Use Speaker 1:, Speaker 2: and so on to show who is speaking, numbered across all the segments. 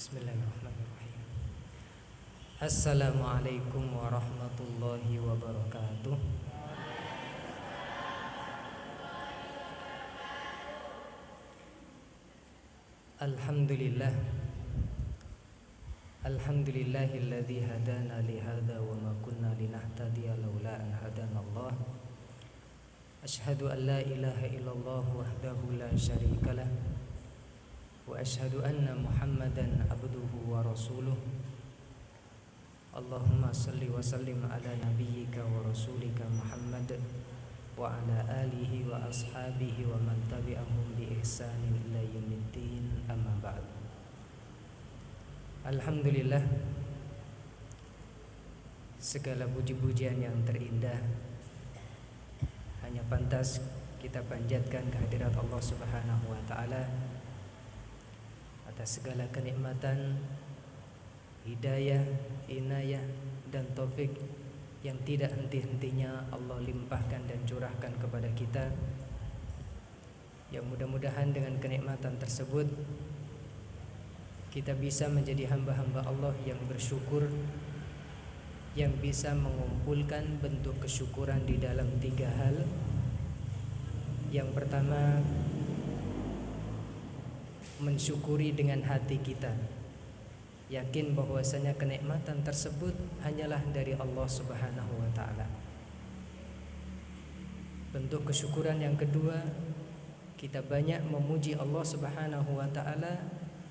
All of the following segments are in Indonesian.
Speaker 1: Bismillahirrahmanirrahim. Assalamualaikum warahmatullahi wabarakatuh. Alhamdulillah. Alhamdulillahilladzi hadana li hadza wa ma kunna linahtadiya laula an hadana Allah. Asyhadu an la ilaha illallah wahdahu la syarika lah. Wa asyhadu anna Muhammadan abduhu wa rasuluh. Allahumma salli wa sallim ala nabiyyika wa rasulika Muhammad wa ala alihi wa ashabihi wa man tabi'ahum bi ihsanin ila yaumiddin, amma ba'd. Alhamdulillah, segala puji-pujian yang terindah hanya pantas kita panjatkan kehadirat Allah Subhanahu wa taala atas segala kenikmatan, hidayah, inayah dan taufik yang tidak henti-hentinya Allah limpahkan dan curahkan kepada kita. Yang mudah-mudahan dengan kenikmatan tersebut kita bisa menjadi hamba-hamba Allah yang bersyukur, yang bisa mengumpulkan bentuk kesyukuran di dalam 3 hal. Yang pertama, mensyukuri dengan hati kita, yakin bahwasanya kenikmatan tersebut hanyalah dari Allah Subhanahu wa taala. Bentuk kesyukuran yang kedua, kita banyak memuji Allah Subhanahu wa taala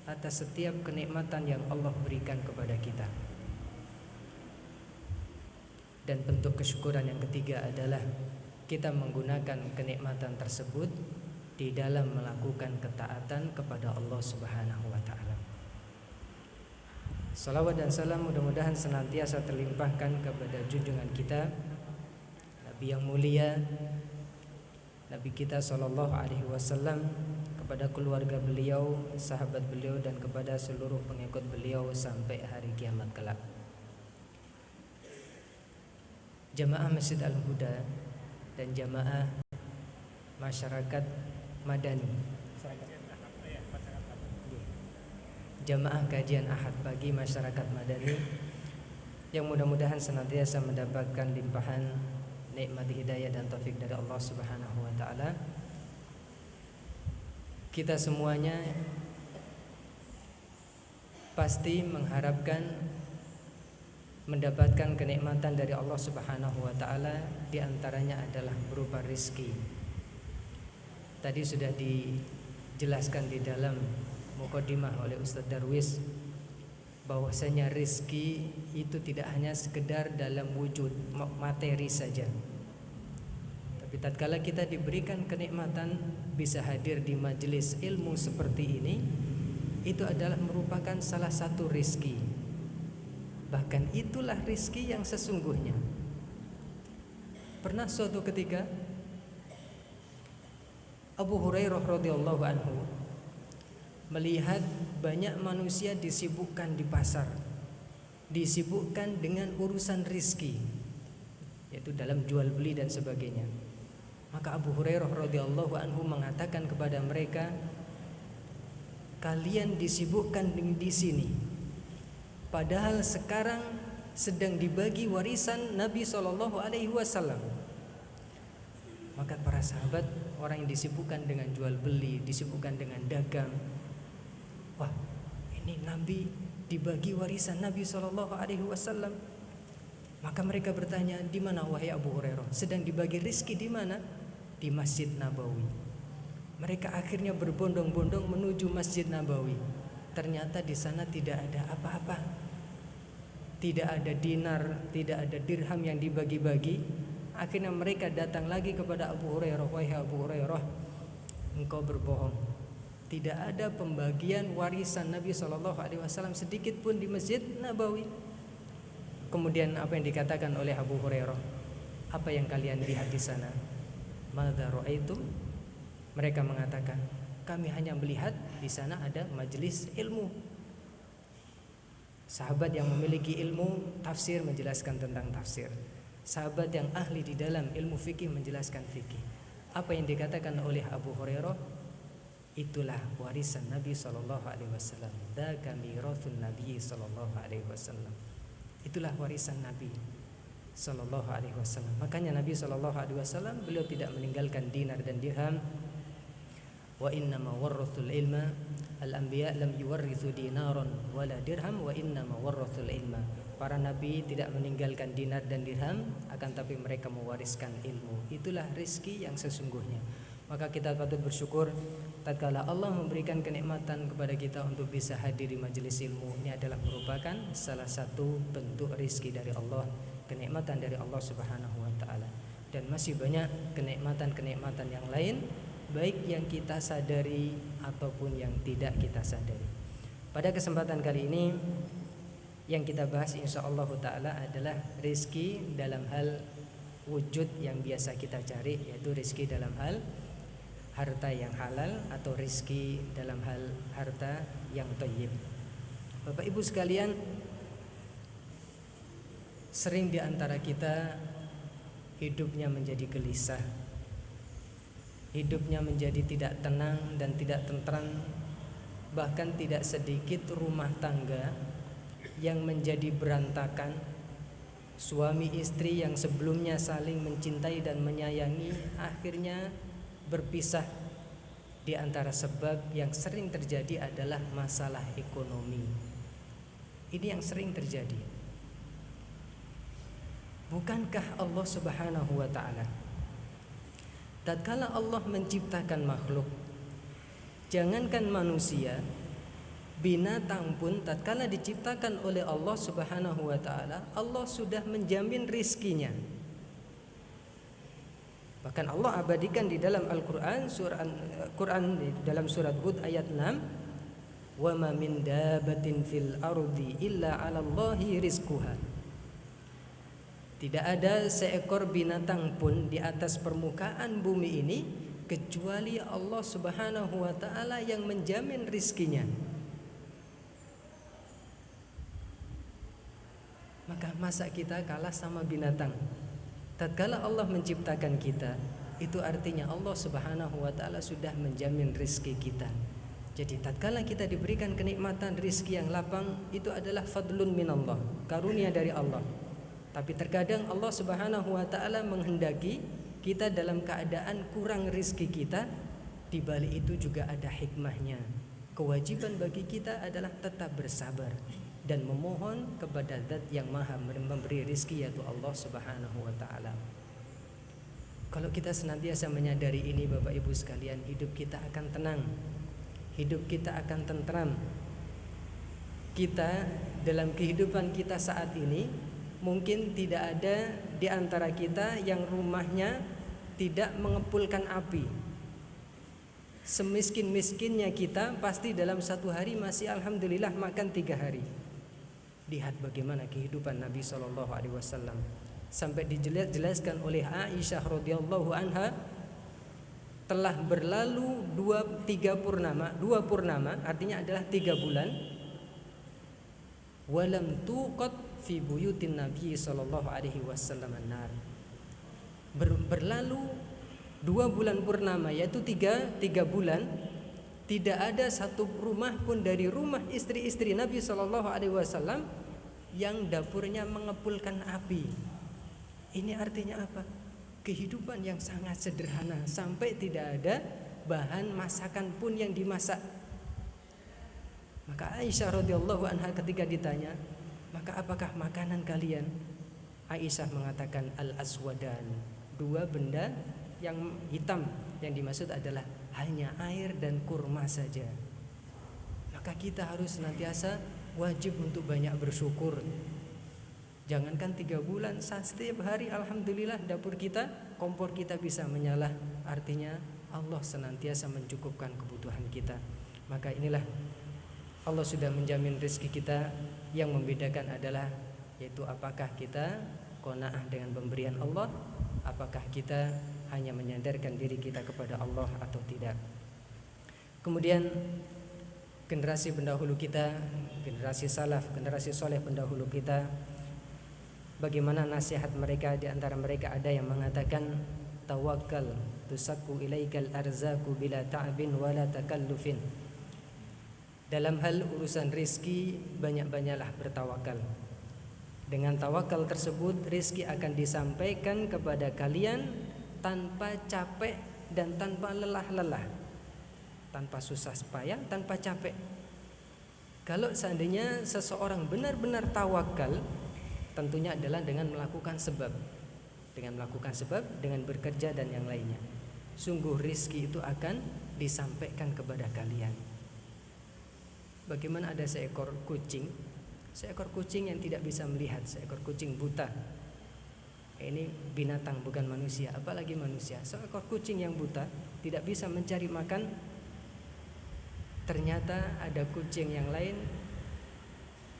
Speaker 1: atas setiap kenikmatan yang Allah berikan kepada kita. Dan bentuk kesyukuran yang ketiga adalah kita menggunakan kenikmatan tersebut di dalam melakukan ketaatan kepada Allah Subhanahu wa taala. Salawat dan salam mudah-mudahan senantiasa terlimpahkan kepada junjungan kita, Nabi yang mulia, Nabi kita sallallahu alaihi wasallam, kepada keluarga beliau, sahabat beliau, dan kepada seluruh pengikut beliau sampai hari kiamat kelak. Jamaah Masjid Al-Huda dan jamaah masyarakat Madani, jamaah kajian Ahad pagi masyarakat Madani, yang mudah-mudahan senantiasa mendapatkan limpahan nikmat hidayah dan taufik dari Allah Subhanahu wa taala. Kita semuanya pasti mengharapkan mendapatkan kenikmatan dari Allah Subhanahu wa taala, di antaranya adalah berupa rizki. Tadi sudah dijelaskan di dalam mukadimah oleh Ustaz Darwis bahwasanya rizki itu tidak hanya sekedar dalam wujud materi saja. Tapi tatkala kita diberikan kenikmatan bisa hadir di majelis ilmu seperti ini, itu adalah merupakan salah satu rizki. Bahkan itulah rizki yang sesungguhnya. Pernah suatu ketika Abu Hurairah radhiyallahu anhu melihat banyak manusia disibukkan di pasar, disibukkan dengan urusan rizki, yaitu dalam jual beli dan sebagainya. Maka Abu Hurairah radhiyallahu anhu mengatakan kepada mereka, kalian disibukkan di sini, padahal sekarang sedang dibagi warisan Nabi sallallahu alaihi wasallam. Maka para sahabat, orang yang disibukkan dengan jual beli, disibukkan dengan dagang, wah, ini Nabi dibagi warisan Nabi sallallahu alaihi wasallam. Maka mereka bertanya, di mana wahai Abu Hurairah? Sedang dibagi rizki di mana? Di Masjid Nabawi. Mereka akhirnya berbondong-bondong menuju Masjid Nabawi. Ternyata di sana tidak ada apa-apa. Tidak ada dinar, tidak ada dirham yang dibagi-bagi. Akhirnya mereka datang lagi kepada Abu Hurairah, wahai Abu Hurairah, engkau berbohong. Tidak ada pembagian warisan Nabi SAW sedikit pun di Masjid Nabawi. Kemudian apa yang dikatakan oleh Abu Hurairah? Apa yang kalian lihat di sana? Madza ra'aitum? Mereka mengatakan, kami hanya melihat di sana ada majelis ilmu. Sahabat yang memiliki ilmu tafsir menjelaskan tentang tafsir. Sahabat yang ahli di dalam ilmu fikih menjelaskan fikih. Apa yang dikatakan oleh Abu Hurairah? Itulah warisan Nabi sallallahu alaihi wasallam. Dzaka mirathun Nabi sallallahu alaihi wasallam. Itulah warisan Nabi sallallahu alaihi wasallam. Makanya Nabi sallallahu alaihi wasallam beliau tidak meninggalkan dinar dan dirham. Wa innama warathul ilma, al-anbiya lam yuwarrithu dinaran wala dirham wa innama warathul ilma. Para nabi tidak meninggalkan dinar dan dirham, akan tapi mereka mewariskan ilmu. Itulah rizki yang sesungguhnya. Maka kita patut bersyukur tatkala Allah memberikan kenikmatan kepada kita untuk bisa hadir di majelis ilmu. Ini adalah merupakan salah satu bentuk rizki dari Allah, kenikmatan dari Allah Subhanahu wa taala. Dan masih banyak kenikmatan-kenikmatan yang lain, baik yang kita sadari ataupun yang tidak kita sadari. Pada kesempatan kali ini yang kita bahas insyaallah taala adalah rizki dalam hal wujud yang biasa kita cari, yaitu rizki dalam hal harta yang halal atau rizki dalam hal harta yang thayyib. Bapak Ibu sekalian, sering di antara kita hidupnya menjadi gelisah, hidupnya menjadi tidak tenang dan tidak tentram. Bahkan tidak sedikit rumah tangga yang menjadi berantakan. Suami istri yang sebelumnya saling mencintai dan menyayangi akhirnya berpisah. Di antara sebab yang sering terjadi adalah masalah ekonomi. Ini yang sering terjadi. Bukankah Allah Subhanahu wa taala tatkala Allah menciptakan makhluk, jangankan manusia, binatang pun tatkala diciptakan oleh Allah Subhanahu wa taala, Allah sudah menjamin rizkinya. Bahkan Allah abadikan di dalam Al-Qur'an, dalam surat Hud ayat 6, "Wa ma min dabatin fil ardi illa 'alallahi rizquha." Tidak ada seekor binatang pun di atas permukaan bumi ini kecuali Allah Subhanahu wa taala yang menjamin rizkinya. Maka masa kita kalah sama binatang? Tatkala Allah menciptakan kita, itu artinya Allah Subhanahu wa taala sudah menjamin rizki kita. Jadi tatkala kita diberikan kenikmatan rizki yang lapang, itu adalah fadlun minallah, karunia dari Allah. Tapi terkadang Allah Subhanahu wa taala menghendaki kita dalam keadaan kurang rizki kita. Di balik itu juga ada hikmahnya. Kewajiban bagi kita adalah tetap bersabar dan memohon kepada Zat yang Maha memberi rizki, yaitu Allah Subhanahu wa taala. Kalau kita senantiasa menyadari ini, Bapak Ibu sekalian, hidup kita akan tenang, hidup kita akan tentram. Kita dalam kehidupan kita saat ini, mungkin tidak ada di antara kita yang rumahnya tidak mengepulkan api. Semiskin-miskinnya kita, pasti dalam satu hari masih alhamdulillah makan 3 hari. Lihat bagaimana kehidupan Nabi sallallahu alaihi wasallam. Sampai dijelaskan oleh Aisyah radhiyallahu anha, telah berlalu 2 purnama, artinya adalah 3 bulan. Walam tuqat fi buyutin Nabi sallallahu alaihi wasallam an-nar. Berlalu 2 bulan purnama, yaitu 3 bulan, tidak ada satu rumah pun dari rumah istri-istri Nabi sallallahu alaihi wasallam yang dapurnya mengepulkan api. Ini artinya apa? Kehidupan yang sangat sederhana, sampai tidak ada bahan masakan pun yang dimasak. Maka Aisyah radhiyallahu anha ketika ditanya, "Maka apakah makanan kalian?" Aisyah mengatakan al-aswadan, 2 benda yang hitam, yang dimaksud adalah hanya air dan kurma saja. Maka kita harus senantiasa wajib untuk banyak bersyukur. Jangankan 3 bulan, setiap hari alhamdulillah dapur kita, kompor kita bisa menyala. Artinya Allah senantiasa mencukupkan kebutuhan kita. Maka inilah Allah sudah menjamin rezeki kita. Yang membedakan adalah yaitu apakah kita qanaah dengan pemberian Allah, apakah kita hanya menyandarkan diri kita kepada Allah atau tidak. Kemudian generasi pendahulu kita, generasi salaf, generasi soleh pendahulu kita, bagaimana nasihat mereka? Di antara mereka ada yang mengatakan, tawakkal tusakku ilaikal arzaku bila ta'bin wala takallufin. Dalam hal urusan rizki banyak-banyaklah bertawakal. Dengan tawakal tersebut rizki akan disampaikan kepada kalian tanpa capek dan tanpa lelah-lelah, tanpa susah payah, tanpa capek. Kalau seandainya seseorang benar-benar tawakal, tentunya adalah dengan melakukan sebab. Dengan melakukan sebab, dengan bekerja dan yang lainnya. Sungguh rizki itu akan disampaikan kepada kalian. Bagaimana ada seekor kucing yang tidak bisa melihat, seekor kucing buta. Ini binatang bukan manusia, apalagi manusia. Seekor kucing yang buta tidak bisa mencari makan. Ternyata ada kucing yang lain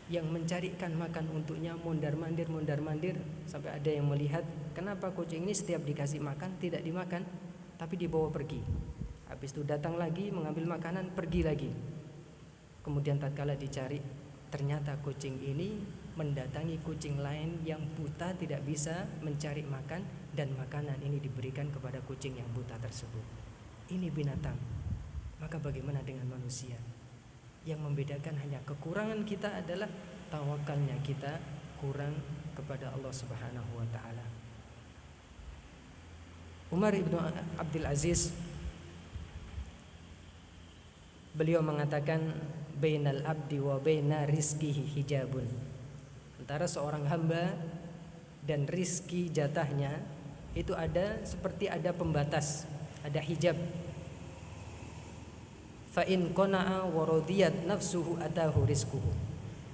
Speaker 1: yang mencarikan makan untuknya, mondar-mandir sampai ada yang melihat, kenapa kucing ini setiap dikasih makan tidak dimakan, tapi dibawa pergi. Habis itu datang lagi mengambil makanan, pergi lagi. Kemudian tatkala dicari, ternyata kucing ini mendatangi kucing lain yang buta tidak bisa mencari makan, dan makanan ini diberikan kepada kucing yang buta tersebut. Ini binatang. Maka bagaimana dengan manusia? Yang membedakan hanya kekurangan kita adalah tawakalnya kita kurang kepada Allah Subhanahu wa taala. Umar ibn Abdul Aziz, beliau mengatakan, bainal abdi wa baina rizqihi hijabun. Antara seorang hamba dan rizki jatahnya itu seperti ada pembatas, ada hijab. Fa in qana'a wa radiyat nafsuhu atahu rizquhu.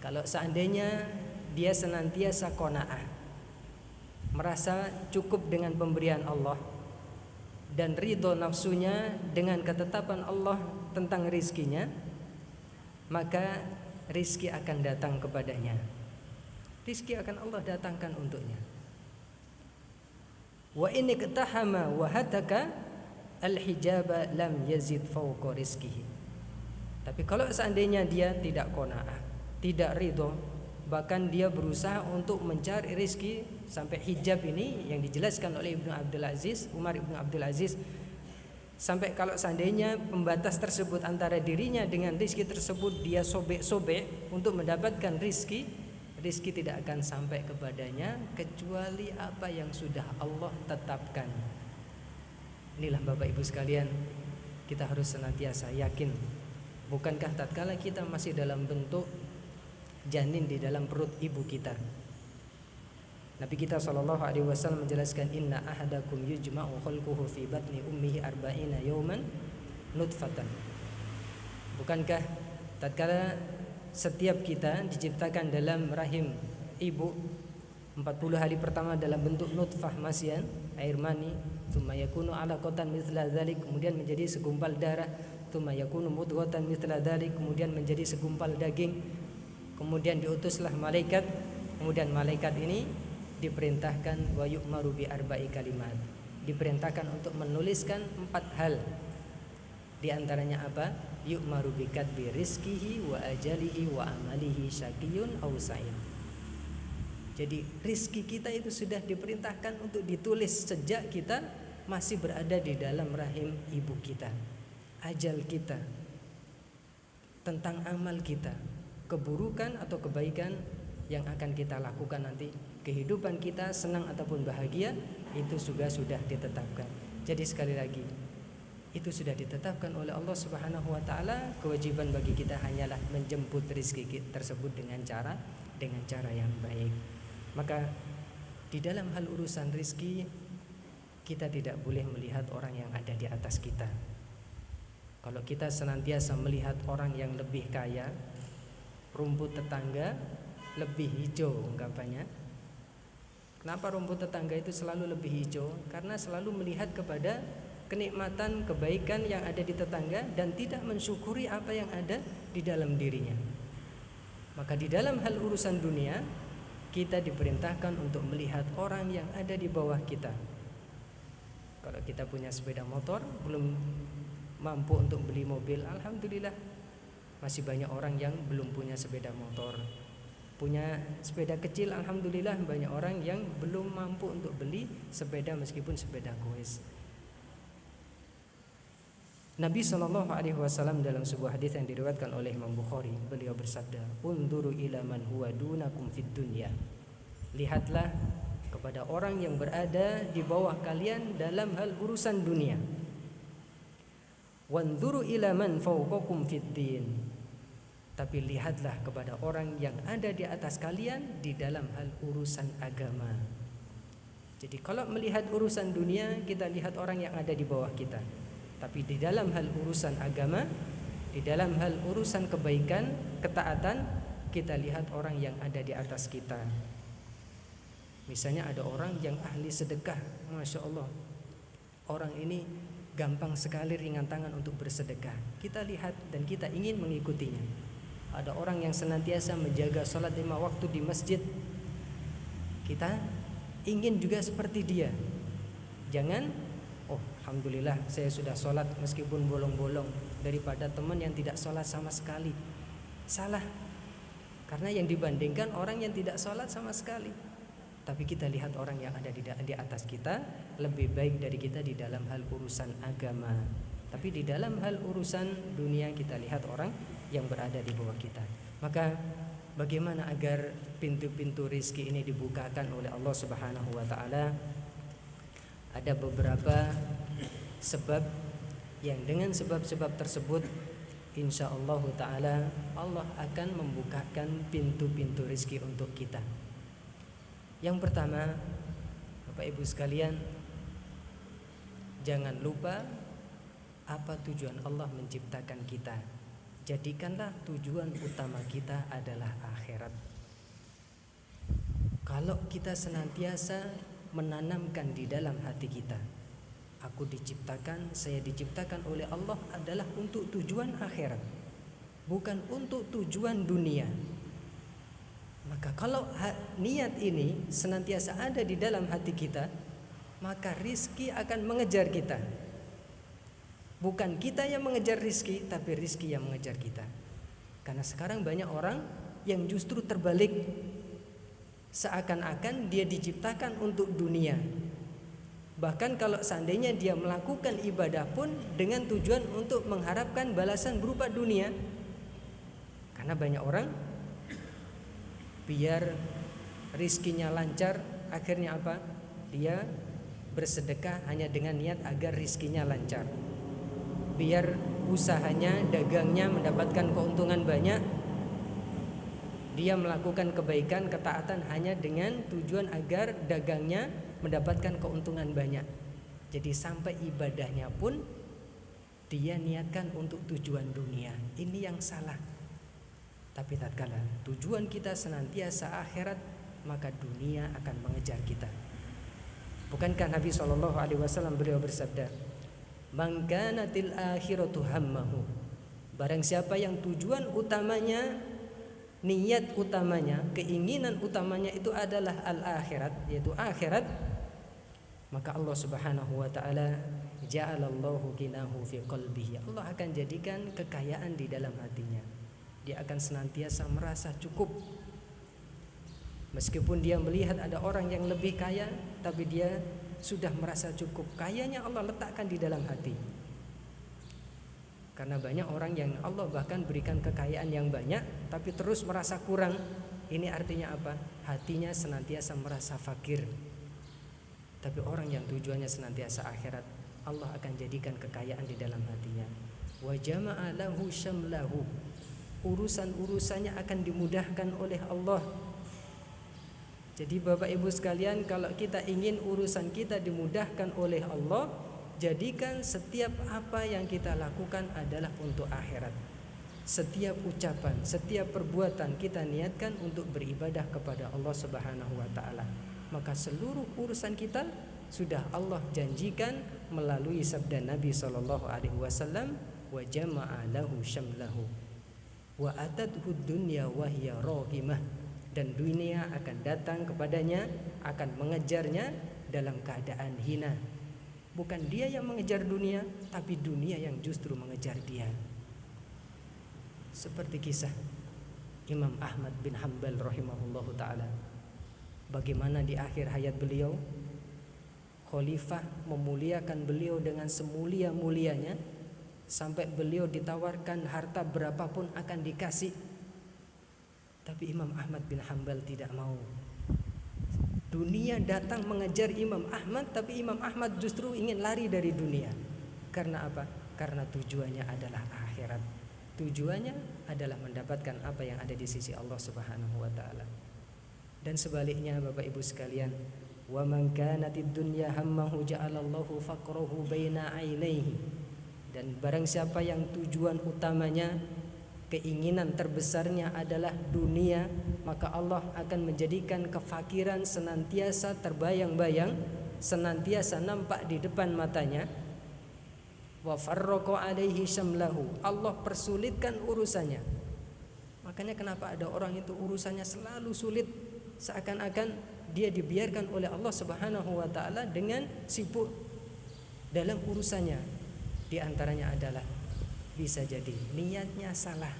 Speaker 1: Kalau seandainya dia senantiasa qanaah, merasa cukup dengan pemberian Allah, dan ridho nafsunya dengan ketetapan Allah tentang rizkinya, maka rizki akan datang kepadanya. Rizki akan Allah datangkan untuknya. Wa in iktahama wa hataka al-hijaba lam yazid fawqa rizkihi. Tapi kalau seandainya dia tidak qanaah, tidak ridho, bahkan dia berusaha untuk mencari rizki sampai hijab ini yang dijelaskan oleh Umar ibn Abdul Aziz, sampai kalau seandainya pembatas tersebut antara dirinya dengan rizki tersebut dia sobek-sobek untuk mendapatkan rizki tidak akan sampai kepadanya kecuali apa yang sudah Allah tetapkan. Inilah Bapak Ibu sekalian, kita harus senantiasa yakin. Bukankah tatkala kita masih dalam bentuk janin di dalam perut ibu kita, Nabi kita SAW menjelaskan, inna ahadakum yujma'u khalquhu fi batni ummihi arba'ina yawman nutfatan. Bukankah tatkala setiap kita diciptakan dalam rahim ibu 40 hari pertama dalam bentuk nutfah masian, air mani, tsumma yakunu 'alaqatan mithla dzalik, kemudian menjadi segumpal darah, tsumma yakunu mudghatan mithla dzalik, kemudian menjadi segumpal daging, kemudian diutuslah malaikat, kemudian malaikat ini diperintahkan wa yu'maru bi arba'i kalimat, diperintahkan untuk menuliskan 4 hal. Di antaranya apa? Yu'maru bi katbi rizqihi wa ajalihi wa amalihi syaqiyun aw sa'id. Jadi rizki kita itu sudah diperintahkan untuk ditulis sejak kita masih berada di dalam rahim ibu kita. Ajal kita, tentang amal kita, keburukan atau kebaikan yang akan kita lakukan nanti, kehidupan kita senang ataupun bahagia, itu juga sudah ditetapkan. Jadi sekali lagi, itu sudah ditetapkan oleh Allah Subhanahu wa taala. Kewajiban bagi kita hanyalah menjemput rizki tersebut dengan cara yang baik. Maka di dalam hal urusan rizki, kita tidak boleh melihat orang yang ada di atas kita. Kalau kita senantiasa melihat orang yang lebih kaya, rumput tetangga lebih hijau ungkapannya. Kenapa rumput tetangga itu selalu lebih hijau? Karena selalu melihat kepada kenikmatan, kebaikan yang ada di tetangga dan tidak mensyukuri apa yang ada di dalam dirinya. Maka di dalam hal urusan dunia, kita diperintahkan untuk melihat orang yang ada di bawah kita. Kalau kita punya sepeda motor, belum mampu untuk beli mobil, alhamdulillah masih banyak orang yang belum punya sepeda motor. punya sepeda kecil, alhamdulillah banyak orang yang belum mampu untuk beli sepeda meskipun sepeda goes. Nabi Shallallahu Alaihi Wasallam dalam sebuah hadis yang diriwayatkan oleh Imam Bukhari, beliau bersabda, "Unduru ila man huwa dunakum fid dunya." Lihatlah kepada orang yang berada di bawah kalian dalam hal urusan dunia. Wanzuru ila man fawqakum fid din. Tapi lihatlah kepada orang yang ada di atas kalian di dalam hal urusan agama. Jadi kalau melihat urusan dunia, kita lihat orang yang ada di bawah kita. Tapi di dalam hal urusan agama, di dalam hal urusan kebaikan, ketaatan, kita lihat orang yang ada di atas kita. Misalnya ada orang yang ahli sedekah, Masya Allah, orang ini gampang sekali ringan tangan untuk bersedekah. Kita lihat dan kita ingin mengikutinya. Ada orang yang senantiasa menjaga sholat 5 waktu di masjid, kita ingin juga seperti dia. Jangan, oh alhamdulillah saya sudah sholat meskipun bolong-bolong, daripada teman yang tidak sholat sama sekali. Salah, karena yang dibandingkan orang yang tidak sholat sama sekali. Tapi kita lihat orang yang ada di atas kita lebih baik dari kita di dalam hal urusan agama. Tapi di dalam hal urusan dunia kita lihat orang yang berada di bawah kita. Maka bagaimana agar pintu-pintu rizki ini dibukakan oleh Allah Subhanahu wa taala? Ada beberapa sebab yang dengan sebab-sebab tersebut insyaallah taala Allah akan membukakan pintu-pintu rizki untuk kita. Yang pertama, Bapak Ibu sekalian, jangan lupa apa tujuan Allah menciptakan kita. Jadikanlah tujuan utama kita adalah akhirat. Kalau kita senantiasa menanamkan di dalam hati kita, aku diciptakan, saya diciptakan oleh Allah adalah untuk tujuan akhirat, bukan untuk tujuan dunia. Maka kalau niat ini senantiasa ada di dalam hati kita, maka rizki akan mengejar kita. Bukan kita yang mengejar rizki, tapi rizki yang mengejar kita. Karena sekarang banyak orang yang justru terbalik, seakan-akan dia diciptakan untuk dunia. Bahkan kalau seandainya dia melakukan ibadah pun dengan tujuan untuk mengharapkan balasan berupa dunia. Karena banyak orang biar rizkinya lancar, akhirnya apa? Dia bersedekah hanya dengan niat agar rizkinya lancar. Biar usahanya, dagangnya mendapatkan keuntungan banyak, dia melakukan kebaikan, ketaatan hanya dengan tujuan agar dagangnya mendapatkan keuntungan banyak. Jadi sampai ibadahnya pun dia niatkan untuk tujuan dunia. Ini yang salah. Tapi tatkala tujuan kita senantiasa akhirat, maka dunia akan mengejar kita. Bukankah Nabi SAW beliau bersabda, "Man kanatil akhiratu hammahu." Barang siapa yang tujuan utamanya, niat utamanya, keinginan utamanya itu adalah al-akhirat, yaitu akhirat, maka Allah Subhanahu wa taala ja'alallahu ghinahu fi qalbihi. Allah akan jadikan kekayaan di dalam hatinya. Dia akan senantiasa merasa cukup. Meskipun dia melihat ada orang yang lebih kaya, tapi dia sudah merasa cukup. Kayanya Allah letakkan di dalam hati. Karena banyak orang yang Allah bahkan berikan kekayaan yang banyak, tapi terus merasa kurang. Ini artinya apa? Hatinya senantiasa merasa fakir. Tapi orang yang tujuannya senantiasa akhirat, Allah akan jadikan kekayaan di dalam hatinya. Wa jama'a lahu syamlahu. Urusan-urusannya akan dimudahkan oleh Allah. Jadi Bapak Ibu sekalian, kalau kita ingin urusan kita dimudahkan oleh Allah, jadikan setiap apa yang kita lakukan adalah untuk akhirat. Setiap ucapan, setiap perbuatan kita niatkan untuk beribadah kepada Allah Subhanahu wa taala. Maka seluruh urusan kita sudah Allah janjikan melalui sabda Nabi sallallahu alaihi wasallam, wa jama'a lahu syamlahu wa atadhu dunya wa hiya rahimah. Dan dunia akan datang kepadanya, akan mengejarnya dalam keadaan hina. Bukan dia yang mengejar dunia, tapi dunia yang justru mengejar dia. Seperti kisah Imam Ahmad bin Hanbal rahimahullahu taala. Bagaimana di akhir hayat beliau khalifah memuliakan beliau dengan semulia-mulianya, sampai beliau ditawarkan harta berapapun akan dikasih. Tapi Imam Ahmad bin Hanbal tidak mau. Dunia datang mengejar Imam Ahmad, tapi Imam Ahmad justru ingin lari dari dunia. Karena apa? Karena tujuannya adalah akhirat. Tujuannya adalah mendapatkan apa yang ada di sisi Allah Subhanahu wa taala. Dan sebaliknya Bapak Ibu sekalian, wa man kanatid dunya hammahu ja'alallahu faqrahu baina ainaihi. Dan barang siapa yang tujuan utamanya, keinginan terbesarnya adalah dunia, maka Allah akan menjadikan kefakiran senantiasa terbayang-bayang, senantiasa nampak di depan matanya. Wa farraqa alaihi syamlahu, Allah persulitkan urusannya. Makanya kenapa ada orang itu urusannya selalu sulit, seakan-akan dia dibiarkan oleh Allah Subhanahu wa taala dengan sibuk dalam urusannya. Di antaranya adalah bisa jadi niatnya salah.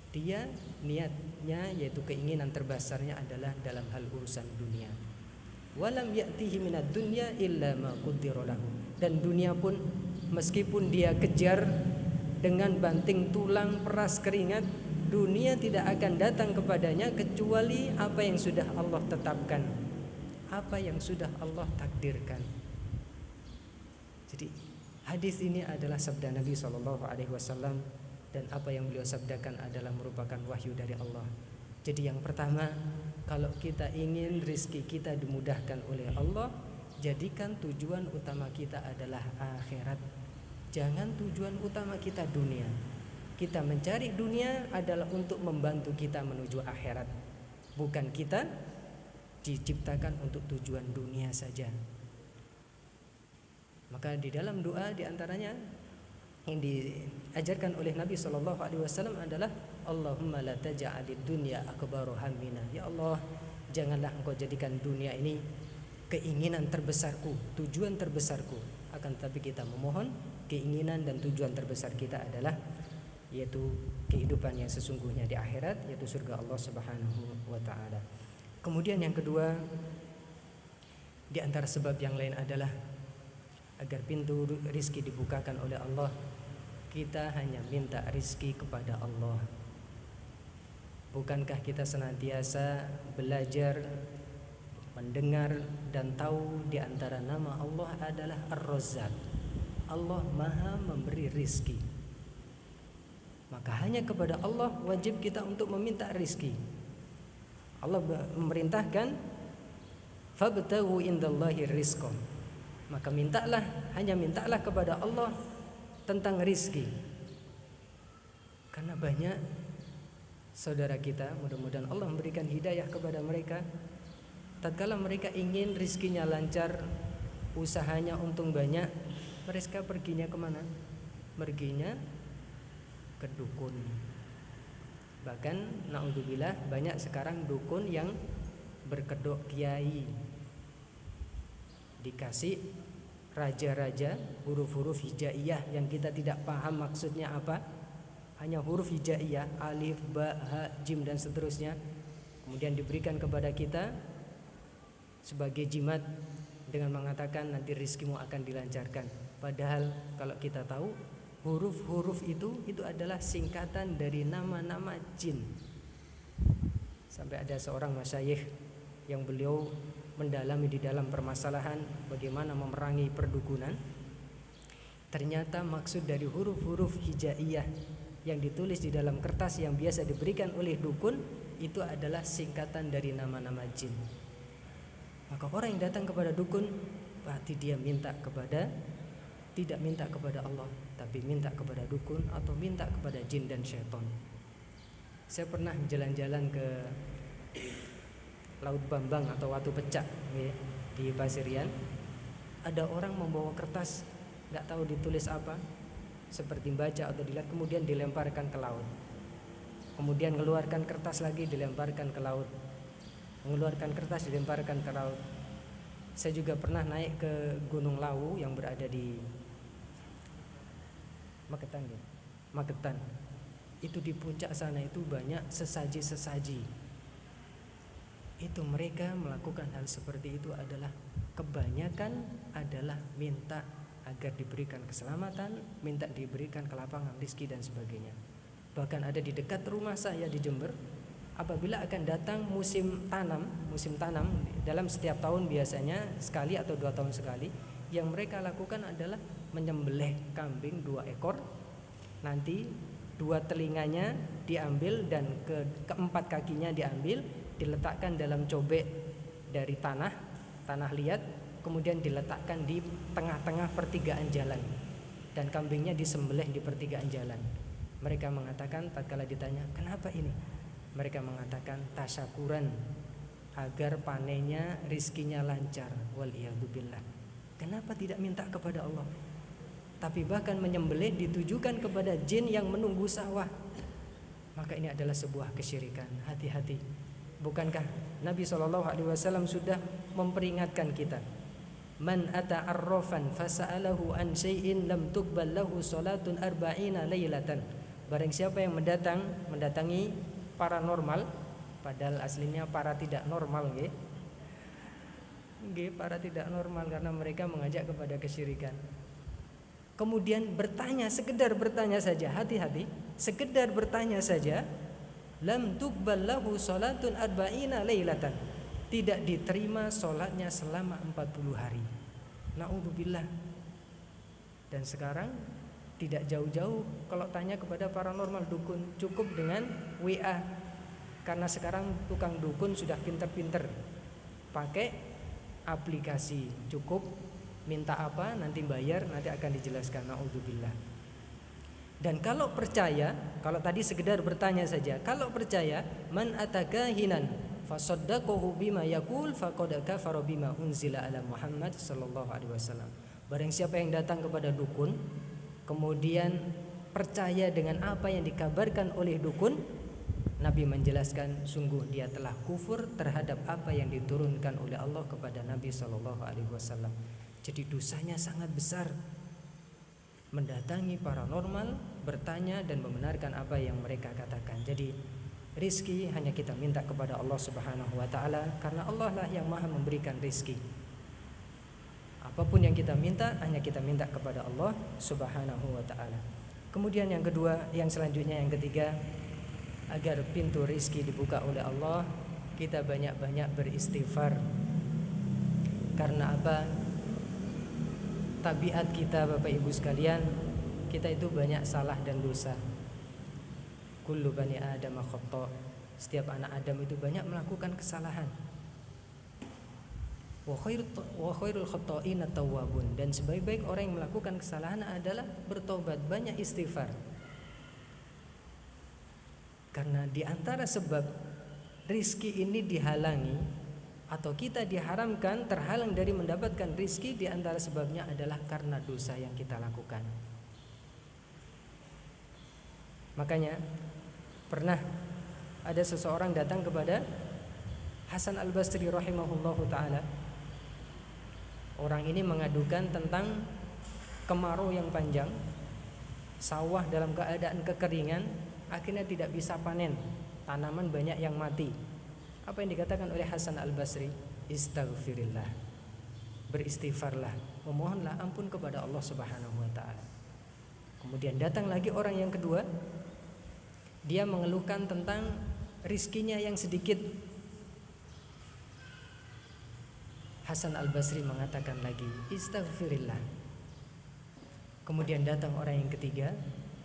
Speaker 1: Dia niatnya yaitu keinginan terbesarnya adalah dalam hal urusan dunia. Walam ya'tihi minad dunya illa ma qaddara lahu. Dan dunia pun meskipun dia kejar dengan banting tulang peras keringat, dunia tidak akan datang kepadanya kecuali apa yang sudah Allah tetapkan, apa yang sudah Allah takdirkan. Jadi hadis ini adalah sabda Nabi SAW, dan apa yang beliau sabdakan adalah merupakan wahyu dari Allah. Jadi yang pertama, kalau kita ingin rizki kita dimudahkan oleh Allah, jadikan tujuan utama kita adalah akhirat. Jangan tujuan utama kita dunia. Kita mencari dunia adalah untuk membantu kita menuju akhirat, bukan kita diciptakan untuk tujuan dunia saja. Maka di dalam doa diantaranya yang diajarkan oleh Nabi SAW adalah Allahumma la taj'alid dunya akbaru hammina. Ya Allah, janganlah Engkau jadikan dunia ini keinginan terbesarku, tujuan terbesarku. Akan tetapi kita memohon keinginan dan tujuan terbesar kita adalah yaitu kehidupan yang sesungguhnya di akhirat, yaitu surga Allah Subhanahu wa taala. Kemudian yang kedua, di antara sebab yang lain adalah agar pintu rizki dibukakan oleh Allah, kita hanya minta rizki kepada Allah. Bukankah kita senantiasa belajar, mendengar dan tahu di antara nama Allah adalah Ar-Razzaq. Allah Maha memberi rizki. Maka hanya kepada Allah wajib kita untuk meminta rizki. Allah memerintahkan fabtaghu indallahi rizqa. Maka hanya mintalah kepada Allah tentang rizki. Karena banyak saudara kita, mudah-mudahan Allah memberikan hidayah kepada mereka, tatkala mereka ingin rizkinya lancar, usahanya untung banyak, mereka perginya kemana? Perginya ke dukun. Bahkan naudzubillah, banyak sekarang dukun yang berkedok kiai, dikasih raja-raja huruf-huruf hijaiyah yang kita tidak paham maksudnya apa, hanya huruf hijaiyah, alif, ba, ha, jim dan seterusnya, kemudian diberikan kepada kita sebagai jimat dengan mengatakan nanti rizkimu akan dilancarkan. Padahal kalau kita tahu huruf-huruf itu adalah singkatan dari nama-nama jin. Sampai ada seorang masyayikh yang beliau mendalami di dalam permasalahan bagaimana memerangi perdukunan. Ternyata maksud dari huruf-huruf hijaiyah yang ditulis di dalam kertas yang biasa diberikan oleh dukun itu adalah singkatan dari nama-nama jin. Maka orang yang datang kepada dukun berarti dia tidak minta kepada Allah, tapi minta kepada dukun atau minta kepada jin dan syaitan. Saya pernah jalan-jalan ke Laut Bambang atau Watu Pecah di Pasirian. Ada orang membawa kertas, nggak tahu ditulis apa, seperti baca atau dilihat, kemudian dilemparkan ke laut. Kemudian mengeluarkan kertas lagi, dilemparkan ke laut. Mengeluarkan kertas, dilemparkan ke laut. Saya juga pernah naik ke Gunung Lawu yang berada di Magetan. itu di puncak sana itu banyak sesaji-sesaji. Itu mereka melakukan hal seperti itu adalah kebanyakan adalah minta agar diberikan keselamatan, minta diberikan kelapangan rezeki dan sebagainya. Bahkan ada di dekat rumah saya di Jember, apabila akan datang musim tanam dalam setiap tahun biasanya sekali atau 2 tahun sekali, yang mereka lakukan adalah menyembelih kambing 2 ekor, nanti 2 telinganya diambil dan keempat kakinya diambil, diletakkan dalam cobek dari tanah liat, kemudian diletakkan di tengah-tengah pertigaan jalan dan kambingnya disembelih di pertigaan jalan. Mereka mengatakan tatkala ditanya, "Kenapa ini?" Mereka mengatakan tasyakuran agar panennya, rizkinya lancar. Waliyadzubillah. Kenapa tidak minta kepada Allah? Tapi bahkan menyembelih ditujukan kepada jin yang menunggu sawah. Maka ini adalah sebuah kesyirikan. Hati-hati. Bukankah Nabi SAW sudah memperingatkan kita? Man ata arrafan fasa'alahu an syai'in lam tuqbal lahu salatun arba'ina lailatan. Barang siapa yang mendatangi paranormal, padahal aslinya para tidak normal nggih. Para tidak normal karena mereka mengajak kepada kesyirikan. Kemudian bertanya, sekedar bertanya saja, hati-hati, sekedar bertanya saja, lam tuqbal lahu salatun arba'ina lailatan. Tidak diterima sholatnya selama 40 hari. Na'udzubillah. Dan sekarang tidak jauh-jauh kalau tanya kepada paranormal dukun, cukup dengan WA. Karena sekarang tukang dukun sudah pinter-pinter, pakai aplikasi, cukup minta apa nanti bayar, nanti akan dijelaskan. Na'udzubillah. Dan kalau percaya, kalau tadi sekedar bertanya saja, kalau percaya, man atakahinan fasaddaqahu bima yaqul faqad kafara bima unzila ala Muhammad sallallahu alaihi wasallam. Barang siapa yang datang kepada dukun kemudian percaya dengan apa yang dikabarkan oleh dukun, Nabi menjelaskan sungguh dia telah kufur terhadap apa yang diturunkan oleh Allah kepada Nabi sallallahu alaihi wasallam. Jadi dosanya sangat besar. Mendatangi paranormal, bertanya dan membenarkan apa yang mereka katakan. Jadi rizki hanya kita minta kepada Allah Subhanahu wa ta'ala, karena Allah lah yang maha memberikan rizki. Apapun yang kita minta, hanya kita minta kepada Allah Subhanahu wa ta'ala. Kemudian yang kedua, yang selanjutnya, yang ketiga, agar pintu rizki dibuka oleh Allah, kita banyak-banyak beristighfar. Karena apa? Tabiat kita Bapak Ibu sekalian, kita itu banyak salah dan dosa. Kullu bani Adam khata'. Setiap anak Adam itu banyak melakukan kesalahan. Wa khairul khata'ina tawwabun. Dan sebaik-baik orang yang melakukan kesalahan adalah bertobat, banyak istighfar. Karena di antara sebab rizki ini dihalangi atau kita diharamkan, terhalang dari mendapatkan rizki, di antara sebabnya adalah karena dosa yang kita lakukan. Makanya pernah ada seseorang datang kepada Hasan Al-Basri rahimahullahu ta'ala. Orang ini mengadukan tentang kemarau yang panjang, sawah dalam keadaan kekeringan, akhirnya tidak bisa panen, tanaman banyak yang mati. Apa yang dikatakan oleh Hasan Al-Basri? Istaghfirillah, beristighfarlah, memohonlah ampun kepada Allah Subhanahu wa ta'ala. Kemudian datang lagi orang yang kedua, dia mengeluhkan tentang rizkinya yang sedikit. Hasan Al-Basri mengatakan lagi, istaghfirillah. Kemudian datang orang yang ketiga.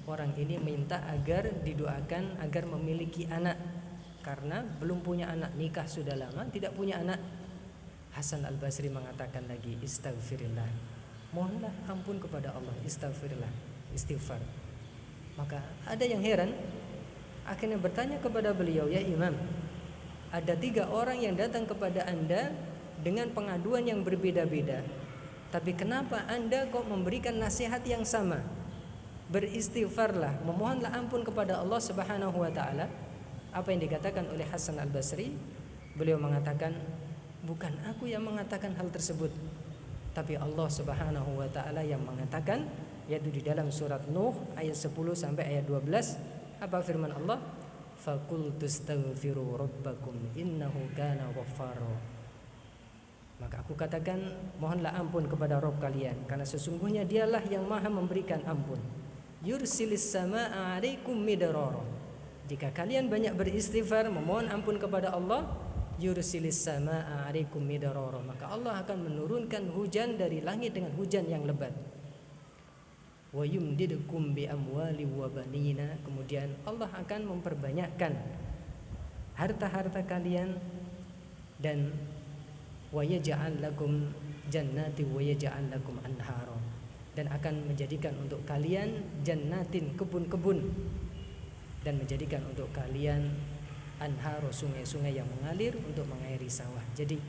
Speaker 1: Orang ini minta agar didoakan agar memiliki anak, karena belum punya anak, nikah sudah lama tidak punya anak. Hasan Al-Basri mengatakan lagi, istaghfirillah, mohonlah ampun kepada Allah, istaghfirillah, istighfar. Maka ada yang heran, akhirnya bertanya kepada beliau, ya Imam, ada 3 orang yang datang kepada Anda dengan pengaduan yang berbeda-beda, tapi kenapa Anda kok memberikan nasihat yang sama? Beristighfarlah, memohonlah ampun kepada Allah Subhanahu wa ta'ala. Apa yang dikatakan oleh Hasan Al-Basri? Beliau mengatakan, bukan aku yang mengatakan hal tersebut, tapi Allah Subhanahu wa ta'ala yang mengatakan, yaitu di dalam surat Nuh ayat 10 sampai ayat 12. Apa firman Allah? Faqultu astaghfiru rabbakum innahu kana ghaffara. Maka aku katakan, mohonlah ampun kepada Rabb kalian, karena sesungguhnya dialah yang maha memberikan ampun. Yursilis samaa'a 'alaikum midrara. Jika kalian banyak beristighfar memohon ampun kepada Allah, yursilis samaa'a 'alaikum midrara, maka Allah akan menurunkan hujan dari langit dengan hujan yang lebat. Wa yumdidukum bi amwali wa banina, kemudian Allah akan memperbanyakkan harta-harta kalian, dan wa yaj'al lakum jannati wa yaj'al lakum anhara, dan akan menjadikan untuk kalian jannatin, kebun-kebun, dan menjadikan untuk kalian anharo, sungai-sungai yang mengalir untuk mengairi sawah. Jadi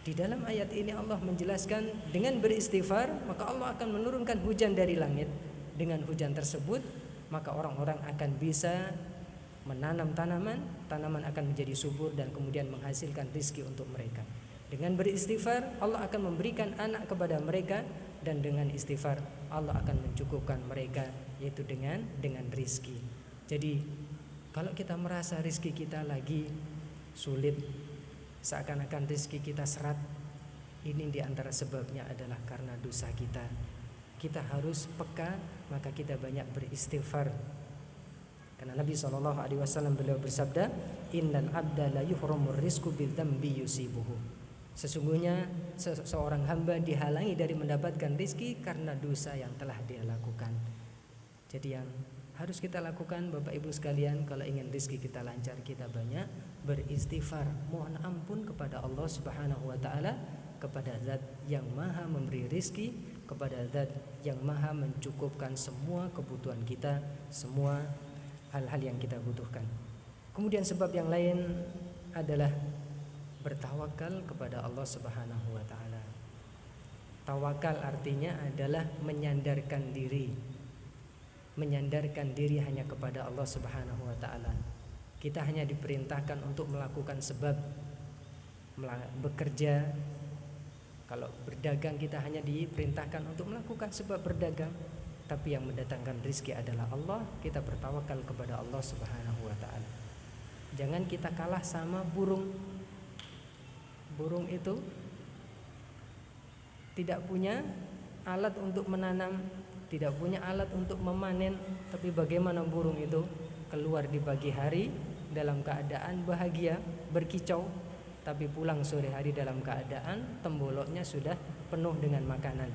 Speaker 1: di dalam ayat ini Allah menjelaskan dengan beristighfar maka Allah akan menurunkan hujan dari langit. Dengan hujan tersebut maka orang-orang akan bisa menanam tanaman, tanaman akan menjadi subur dan kemudian menghasilkan rizki untuk mereka. Dengan beristighfar Allah akan memberikan anak kepada mereka, dan dengan istighfar Allah akan mencukupkan mereka, yaitu dengan rizki. Jadi kalau kita merasa rizki kita lagi sulit, seakan-akan rizki kita seret, ini diantara sebabnya adalah karena dosa kita. Kita harus peka, maka kita banyak beristighfar. Karena Nabi SAW beliau bersabda, innal abda la yuhramur rizqu bidzambi yusibuhu. Sesungguhnya seorang hamba dihalangi dari mendapatkan rizki karena dosa yang telah dia lakukan. Jadi yang harus kita lakukan Bapak Ibu sekalian, kalau ingin rizki kita lancar, kita banyak beristighfar, mohon ampun kepada Allah Subhanahu wa taala, kepada Zat yang Maha memberi rizki, kepada Zat yang Maha mencukupkan semua kebutuhan kita, semua hal-hal yang kita butuhkan. Kemudian sebab yang lain adalah bertawakal kepada Allah Subhanahu wa taala. Tawakal artinya adalah menyandarkan diri hanya kepada Allah Subhanahu wa taala. Kita hanya diperintahkan untuk melakukan sebab, bekerja. Kalau berdagang kita hanya diperintahkan untuk melakukan sebab berdagang, tapi yang mendatangkan rizki adalah Allah. Kita bertawakal kepada Allah Subhanahu wa taala. Jangan kita kalah sama burung. Burung itu tidak punya alat untuk menanam, tidak punya alat untuk memanen, tapi bagaimana burung itu keluar di pagi hari dalam keadaan bahagia, berkicau, tapi pulang sore hari dalam keadaan temboloknya sudah penuh dengan makanan.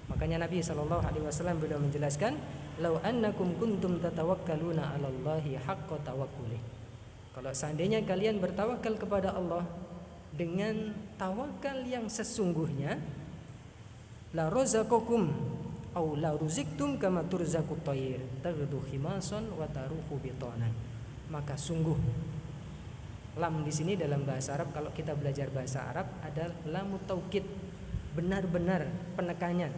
Speaker 1: Makanya Nabi SAW beliau menjelaskan, "Lau annakum kuntum tatawakkaluna 'alallahi haqqa tawakkuli." Kalau seandainya kalian bertawakal kepada Allah dengan tawakal yang sesungguhnya, la razaqakum aw la ruziktum kama turzaqut tayr taghdu khimasan wa taruhu bitanan. Maka sungguh, lam di sini dalam bahasa Arab, kalau kita belajar bahasa Arab ada lam taukid, benar-benar penekannya.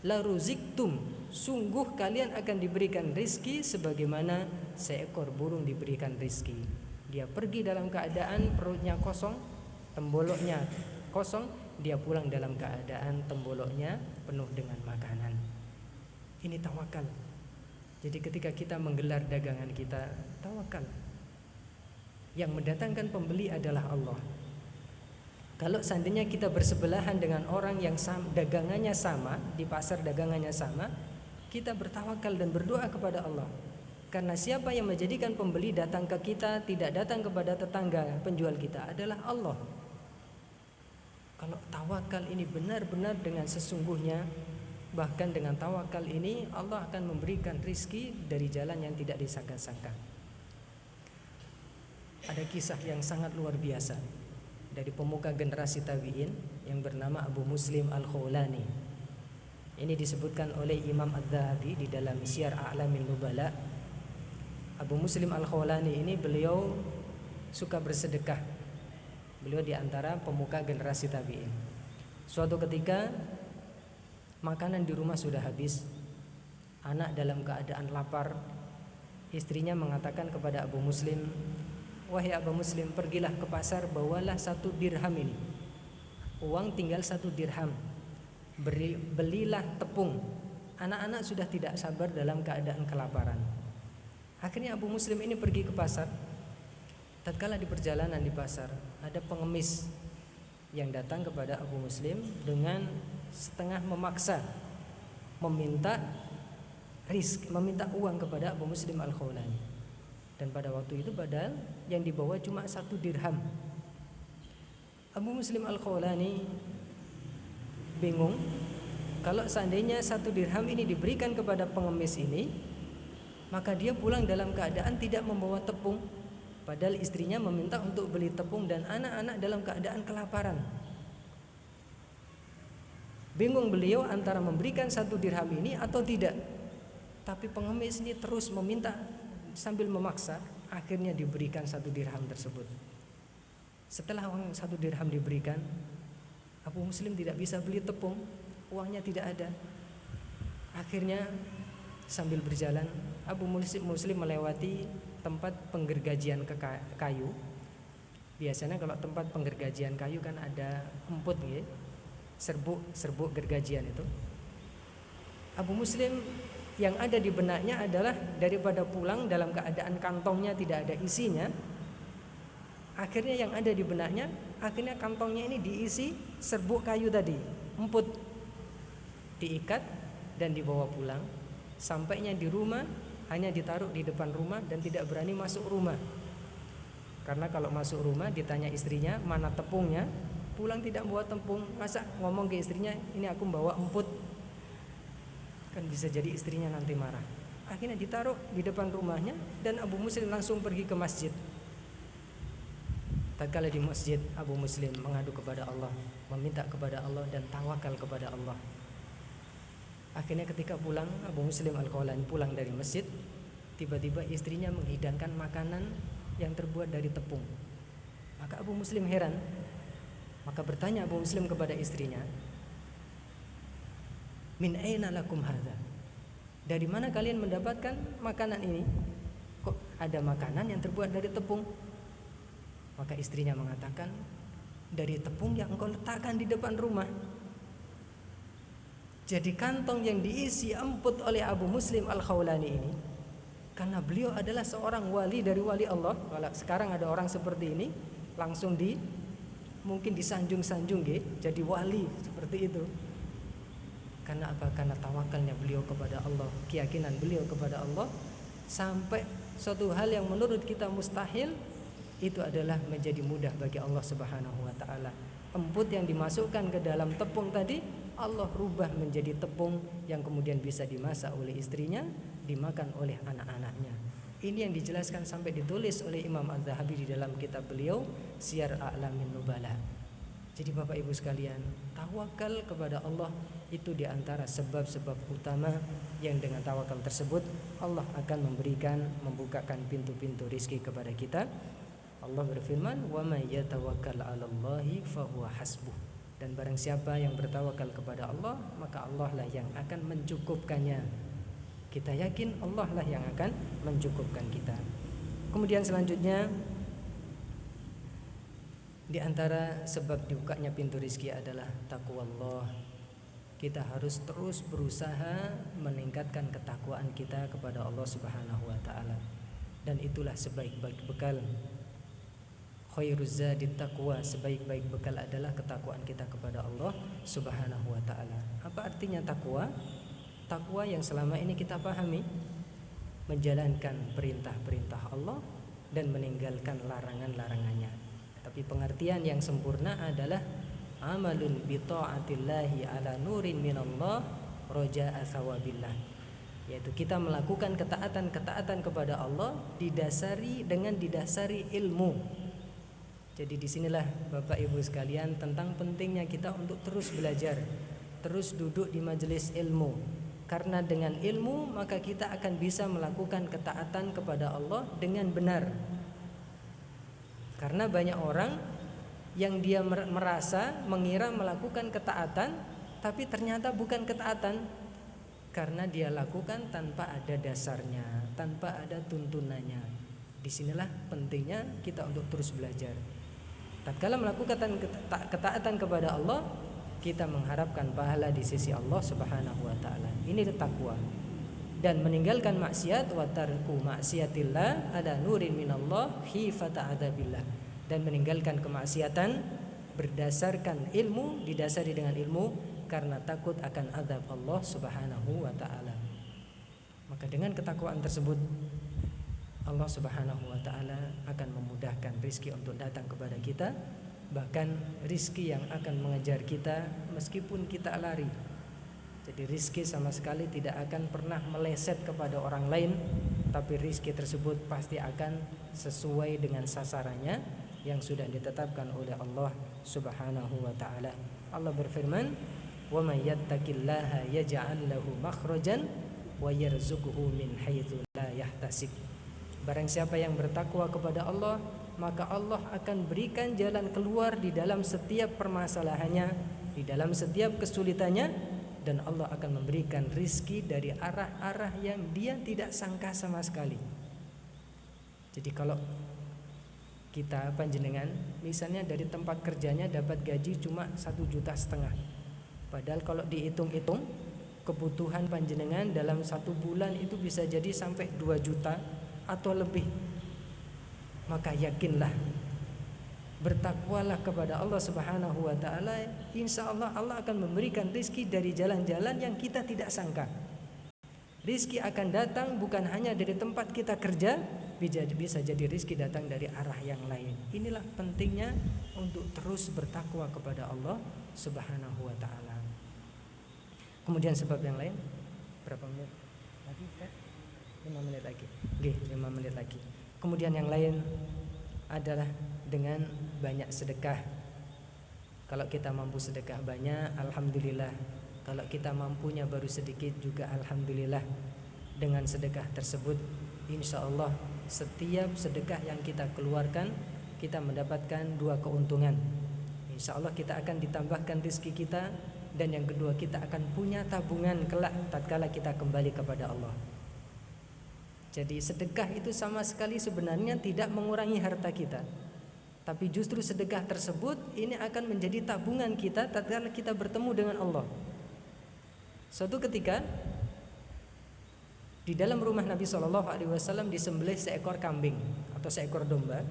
Speaker 1: La ruziktum, sungguh kalian akan diberikan rizki sebagaimana seekor burung diberikan rizki. Dia pergi dalam keadaan perutnya kosong, temboloknya kosong, dia pulang dalam keadaan temboloknya penuh dengan makanan. Ini tawakal. Jadi ketika kita menggelar dagangan kita, tawakal. Yang mendatangkan pembeli adalah Allah. Kalau seandainya kita bersebelahan dengan orang yang dagangannya sama, di pasar dagangannya sama, kita bertawakal dan berdoa kepada Allah. Karena siapa yang menjadikan pembeli datang ke kita, tidak datang kepada tetangga penjual kita, adalah Allah. Kalau tawakal ini benar-benar dengan sesungguhnya, bahkan dengan tawakal ini Allah akan memberikan rizki dari jalan yang tidak disangka-sangka. Ada kisah yang sangat luar biasa dari pemuka generasi tabi'in yang bernama Abu Muslim Al-Khawlani. Ini disebutkan oleh Imam Adz-Dzahabi di dalam Syiar A'lamin Nubala. Abu Muslim Al-Khawlani ini beliau suka bersedekah. Beliau di antara pemuka generasi tabi'in. Suatu ketika makanan di rumah sudah habis, anak dalam keadaan lapar. Istrinya mengatakan kepada Abu Muslim, "Wahai Abu Muslim, pergilah ke pasar, bawalah 1 dirham ini. Uang tinggal 1 dirham. Belilah tepung. Anak-anak sudah tidak sabar dalam keadaan kelaparan. Akhirnya Abu Muslim ini pergi ke pasar. Tatkala di perjalanan di pasar, ada pengemis yang datang kepada Abu Muslim dengan setengah memaksa meminta uang kepada Abu Muslim Al-Khawlani. Dan pada waktu itu padahal yang dibawa cuma 1 dirham. Abu Muslim Al-Khawlani bingung, kalau seandainya 1 dirham ini diberikan kepada pengemis ini, maka dia pulang dalam keadaan tidak membawa tepung, padahal istrinya meminta untuk beli tepung dan anak-anak dalam keadaan kelaparan. Bingung beliau antara memberikan 1 dirham ini atau tidak. Tapi pengemis ini terus meminta sambil memaksa, akhirnya diberikan 1 dirham tersebut. Setelah uang 1 dirham diberikan, Abu Muslim tidak bisa beli tepung, uangnya tidak ada. Akhirnya sambil berjalan, Abu Muslim melewati tempat penggergajian kayu. Biasanya kalau tempat penggergajian kayu kan ada emput ya, serbuk gergajian itu. Abu Muslim yang ada di benaknya adalah daripada pulang dalam keadaan kantongnya tidak ada isinya, akhirnya yang ada di benaknya, akhirnya kantongnya ini diisi serbuk kayu tadi, emput, diikat dan dibawa pulang. Sampainya di rumah hanya ditaruh di depan rumah dan tidak berani masuk rumah. Karena kalau masuk rumah ditanya istrinya mana tepungnya, pulang tidak bawa tepung, masa ngomong ke istrinya ini aku bawa emput, kan bisa jadi istrinya nanti marah. Akhirnya ditaruh di depan rumahnya dan Abu Muslim langsung pergi ke masjid. Tatkala di masjid, Abu Muslim mengadu kepada Allah, meminta kepada Allah dan tawakal kepada Allah. Akhirnya ketika pulang, Abu Muslim Al-Khawlani pulang dari masjid, tiba-tiba istrinya menghidangkan makanan yang terbuat dari tepung. Maka Abu Muslim heran. Maka bertanya Abu Muslim kepada istrinya, min aina lakum hadza? Dari mana kalian mendapatkan makanan ini? Kok ada makanan yang terbuat dari tepung? Maka istrinya mengatakan, dari tepung yang engkau letakkan di depan rumah. Jadi kantong yang diisi emput oleh Abu Muslim Al-Khawlani ini, karena beliau adalah seorang wali dari wali Allah. Kalau sekarang ada orang seperti ini, langsung mungkin disanjung-sanjung jadi wali seperti itu. Karena apa? Karena tawakalnya beliau kepada Allah, keyakinan beliau kepada Allah, sampai suatu hal yang menurut kita mustahil itu adalah menjadi mudah bagi Allah Subhanahu wa taala. Emput yang dimasukkan ke dalam tepung tadi, Allah rubah menjadi tepung yang kemudian bisa dimasak oleh istrinya, dimakan oleh anak-anaknya. Ini yang dijelaskan sampai ditulis oleh Imam Az-Zahabi di dalam kitab beliau Syiar A'lamin Nubala. Jadi Bapak Ibu sekalian, tawakal kepada Allah itu diantara sebab-sebab utama yang dengan tawakal tersebut Allah akan membukakan pintu-pintu rizki kepada kita. Allah berfirman, "Wa may yatawakkal 'alallahi fahuwa hasbuh." Dan barang siapa yang bertawakal kepada Allah, maka Allah lah yang akan mencukupkannya. Kita yakin Allah lah yang akan mencukupkan kita. Kemudian selanjutnya, di antara sebab dibukanya pintu rizki adalah takwa Allah. Kita harus terus berusaha meningkatkan ketakwaan kita kepada Allah Subhanahu wa taala. Dan itulah sebaik-baik bekal. Khairuz zadit taqwa, sebaik-baik bekal adalah ketakwaan kita kepada Allah Subhanahu wa taala. Apa artinya takwa? Takwa yang selama ini kita pahami, menjalankan perintah-perintah Allah dan meninggalkan larangan-larangannya. Tapi pengertian yang sempurna adalah amalun bi ta'atillahi ala nurin minallah raja'a thawabillah, yaitu kita melakukan ketaatan-ketaatan kepada Allah didasari ilmu. Jadi disinilah Bapak Ibu sekalian tentang pentingnya kita untuk terus belajar, terus duduk di majelis ilmu. Karena dengan ilmu maka kita akan bisa melakukan ketaatan kepada Allah dengan benar. Karena banyak orang yang dia mengira melakukan ketaatan, tapi ternyata bukan ketaatan. Karena dia lakukan tanpa ada dasarnya, tanpa ada tuntunannya. Disinilah pentingnya kita untuk terus belajar. Tatkala melakukan ketaatan kepada Allah, kita mengharapkan pahala di sisi Allah Subhanahu wa taala. Ini takwa. dan meninggalkan maksiat, wa tarku maksiatillah ala nurin minallah khifata adzabillah, dan meninggalkan kemaksiatan berdasarkan ilmu, didasari dengan ilmu karena takut akan azab Allah Subhanahu wa taala. Maka dengan ketakwaan tersebut Allah Subhanahu wa taala akan memudahkan rizki untuk datang kepada kita, bahkan rizki yang akan mengejar kita meskipun kita lari. Jadi rizki sama sekali tidak akan pernah meleset kepada orang lain, tapi rizki tersebut pasti akan sesuai dengan sasarannya yang sudah ditetapkan oleh Allah Subhanahu wa taala. Allah berfirman, "Wa may yattaqillaha yaj'al lahu makhrajan wa yarzuqhu min haitsu la yahtasib." Barang siapa yang bertakwa kepada Allah, maka Allah akan berikan jalan keluar di dalam setiap permasalahannya, di dalam setiap kesulitannya, dan Allah akan memberikan rizki dari arah-arah yang dia tidak sangka sama sekali. Jadi kalau kita panjenengan misalnya dari tempat kerjanya dapat gaji cuma 1,5 juta, padahal kalau dihitung-hitung kebutuhan panjenengan dalam 1 bulan itu bisa jadi sampai 2 juta atau lebih. Maka yakinlah, bertakwalah kepada Allah Subhanahu wa taala, insya Allah Allah akan memberikan rizki dari jalan-jalan yang kita tidak sangka. Rizki akan datang bukan hanya dari tempat kita kerja, bisa jadi rizki datang dari arah yang lain. Inilah pentingnya untuk terus bertakwa kepada Allah Subhanahu wa taala. Kemudian sebab yang lain, berapa menit lagi? 5 menit lagi. Oke, 5 menit lagi. Kemudian yang lain adalah dengan banyak sedekah. Kalau kita mampu sedekah banyak, alhamdulillah. Kalau kita mampunya baru sedikit juga alhamdulillah. Dengan sedekah tersebut insya Allah setiap sedekah yang kita keluarkan kita mendapatkan 2 keuntungan. Insya Allah kita akan ditambahkan rezeki kita, dan yang kedua kita akan punya tabungan kelak tatkala kita kembali kepada Allah. Jadi sedekah itu sama sekali sebenarnya tidak mengurangi harta kita, tapi justru sedekah tersebut ini akan menjadi tabungan kita tatkala kita bertemu dengan Allah. Suatu ketika di dalam rumah Nabi SAW disembelih seekor kambing atau seekor domba.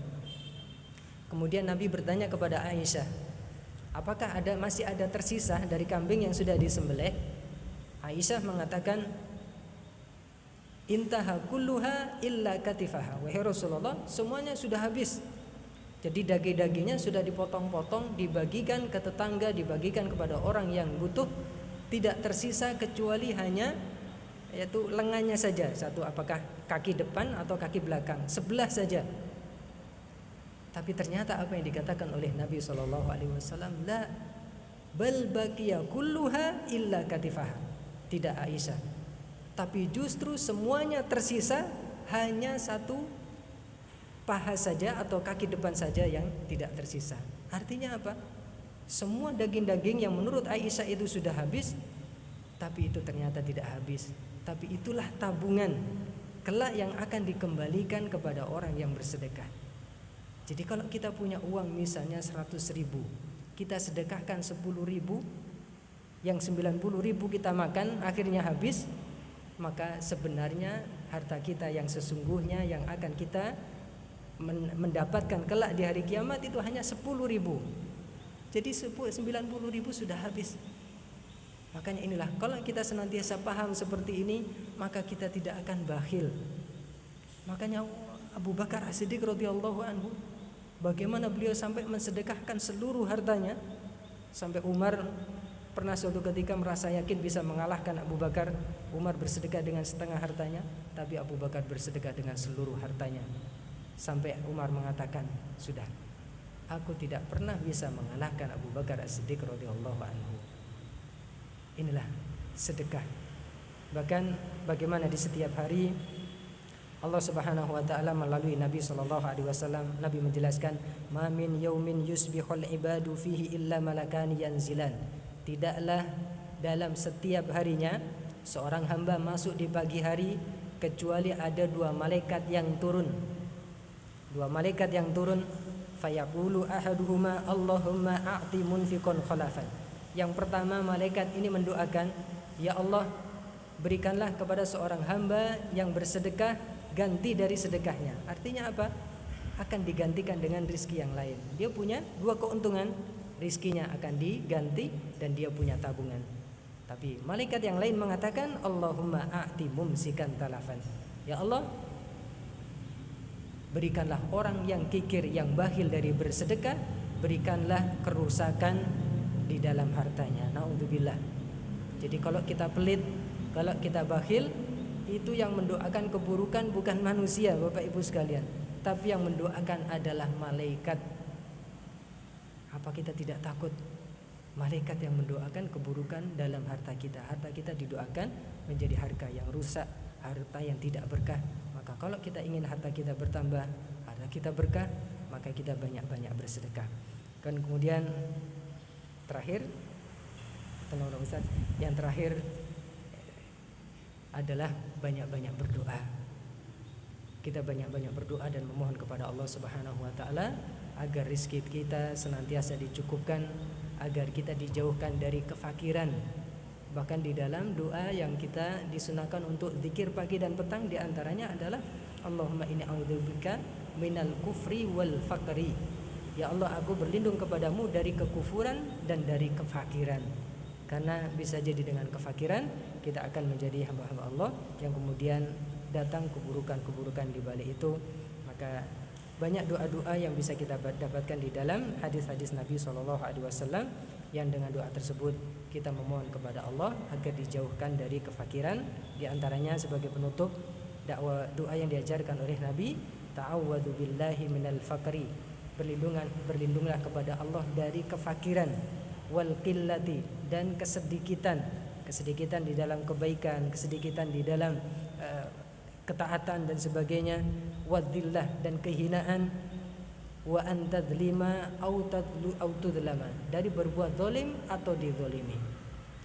Speaker 1: Kemudian Nabi bertanya kepada Aisyah, apakah masih ada tersisa dari kambing yang sudah disembelih? Aisyah mengatakan, intaha kulluha illa katifaha. Wahai Rasulullah, semuanya sudah habis. Jadi daging-dagingnya sudah dipotong-potong, dibagikan ke tetangga, dibagikan kepada orang yang butuh. Tidak tersisa kecuali hanya yaitu lengannya saja. Satu, apakah kaki depan atau kaki belakang, sebelah saja. Tapi ternyata apa yang dikatakan oleh Nabi SAW, la bal baqiya kulluha illa katifaha. Tidak Aisyah, tapi justru semuanya tersisa, hanya satu paha saja atau kaki depan saja yang tidak tersisa. Artinya apa? Semua daging-daging yang menurut Aisyah itu sudah habis, tapi itu ternyata tidak habis. Tapi itulah tabungan kelak yang akan dikembalikan kepada orang yang bersedekah. Jadi kalau kita punya uang misalnya 100.000, kita sedekahkan 10.000, yang 90.000 kita makan akhirnya habis, maka sebenarnya harta kita yang sesungguhnya yang akan kita mendapatkan kelak di hari kiamat itu hanya 10.000. Jadi 90.000 sudah habis. Makanya inilah, kalau kita senantiasa paham seperti ini, maka kita tidak akan bakhil. Makanya Abu Bakar As-Siddiq radhiyallahu anhu, bagaimana beliau sampai mensedekahkan seluruh hartanya, sampai Umar pernah suatu ketika merasa yakin bisa mengalahkan Abu Bakar. Umar bersedekah dengan setengah hartanya, tapi Abu Bakar bersedekah dengan seluruh hartanya. Sampai Umar mengatakan, sudah, aku tidak pernah bisa mengalahkan Abu Bakar As-Siddiq radhiyallahu anhu. Inilah sedekah. Bahkan bagaimana di setiap hari Allah Subhanahu wa taala melalui Nabi sallallahu alaihi wasallam, Nabi menjelaskan, "Ma min yaumin yusbihul ibadu fihi illa malakani yanzilan." Tidaklah dalam setiap harinya seorang hamba masuk di pagi hari kecuali ada 2 malaikat yang turun. 2 malaikat yang turun, fayaqulu ahaduhuma Allahumma a'ti munfiqan khalafan. Yang pertama malaikat ini mendoakan, ya Allah, berikanlah kepada seorang hamba yang bersedekah ganti dari sedekahnya. Artinya apa? Akan digantikan dengan rizki yang lain. Dia punya dua keuntungan, rizkinya akan diganti dan dia punya tabungan. Tapi malaikat yang lain mengatakan, Allahumma a'ti mumsikan talafan. Ya Allah, berikanlah orang yang kikir, yang bakhil dari bersedekah, berikanlah kerusakan di dalam hartanya. Naudzubillah. Jadi kalau kita pelit, kalau kita bakhil, itu yang mendoakan keburukan bukan manusia, Bapak Ibu sekalian, tapi yang mendoakan adalah malaikat. Apa kita tidak takut malaikat yang mendoakan keburukan dalam harta kita? Harta kita didoakan menjadi harta yang rusak, harta yang tidak berkah. Maka kalau kita ingin harta kita bertambah, harta kita berkah, maka kita banyak-banyak bersedekah. Dan kemudian terakhir, tenang Ustaz, yang terakhir adalah banyak-banyak berdoa. Kita banyak-banyak berdoa dan memohon kepada Allah Subhanahu wa taala agar rizki kita senantiasa dicukupkan, agar kita dijauhkan dari kefakiran. Bahkan di dalam doa yang kita disunahkan untuk zikir pagi dan petang, di antaranya adalah Allahumma inni a'udzubika minal kufri wal faqri. Ya Allah, aku berlindung kepadamu dari kekufuran dan dari kefakiran. Karena bisa jadi dengan kefakiran kita akan menjadi hamba-hamba Allah yang kemudian datang keburukan-keburukan di balik itu. Maka banyak doa-doa yang bisa kita dapatkan di dalam hadis-hadis Nabi SAW, yang dengan doa tersebut kita memohon kepada Allah agar dijauhkan dari kefakiran. Di antaranya sebagai penutup doa yang diajarkan oleh Nabi, ta'awwadzu billahi minal faqri, berlindunglah kepada Allah dari kefakiran, wal qillati, dan kesedikitan di dalam kebaikan, kesedikitan di dalam ketaatan dan sebagainya, wadzillah, dan kehinaan, wa antadzlima au tudlama, dari berbuat zalim atau dizalimi.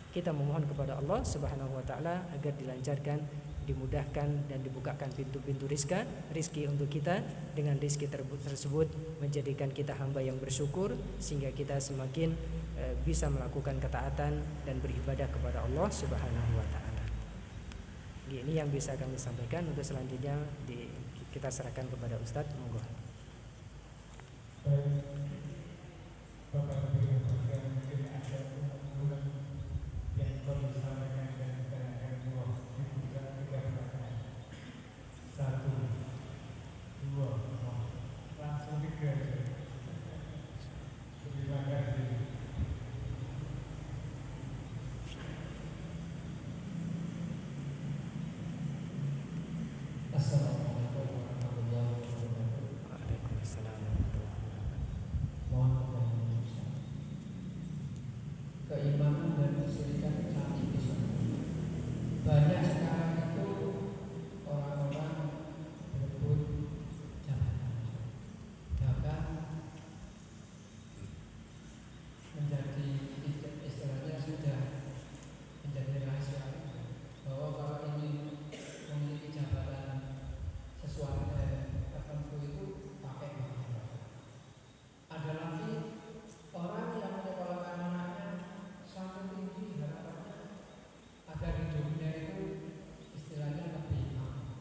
Speaker 1: Kita memohon kepada Allah Subhanahu wa taala agar dilancarkan, dimudahkan dan dibukakan pintu-pintu rizki untuk kita. Dengan rizki tersebut menjadikan kita hamba yang bersyukur, sehingga kita semakin bisa melakukan ketaatan dan beribadah kepada Allah Subhanahu wa taala. Ini yang bisa kami sampaikan. Untuk selanjutnya kita serahkan kepada Ustadz. Monggo.
Speaker 2: Bapak Ibu mungkin ada pengumuman yang perlu disampaikan dan kita akan dibuka 3 pertanyaan. 1, 2, langsung 3. Terima kasih. Assalamualaikum warahmatullahi wabarakatuh.
Speaker 1: Waalaikumsalam.
Speaker 2: Mohon keimanan dan kesyirikan canggih bisa. Banyak sekarang itu orang-orang berebut jabatan, bahkan menjadi istilahnya sudah menjadi rahasia bahwa kalau ingin memiliki jabatan sesuatu tertentu itu pakai bahasa. Ada lagi orang yang menyekolahkan anaknya sampai tinggi harapannya agar hidupnya itu istilahnya lebih aman.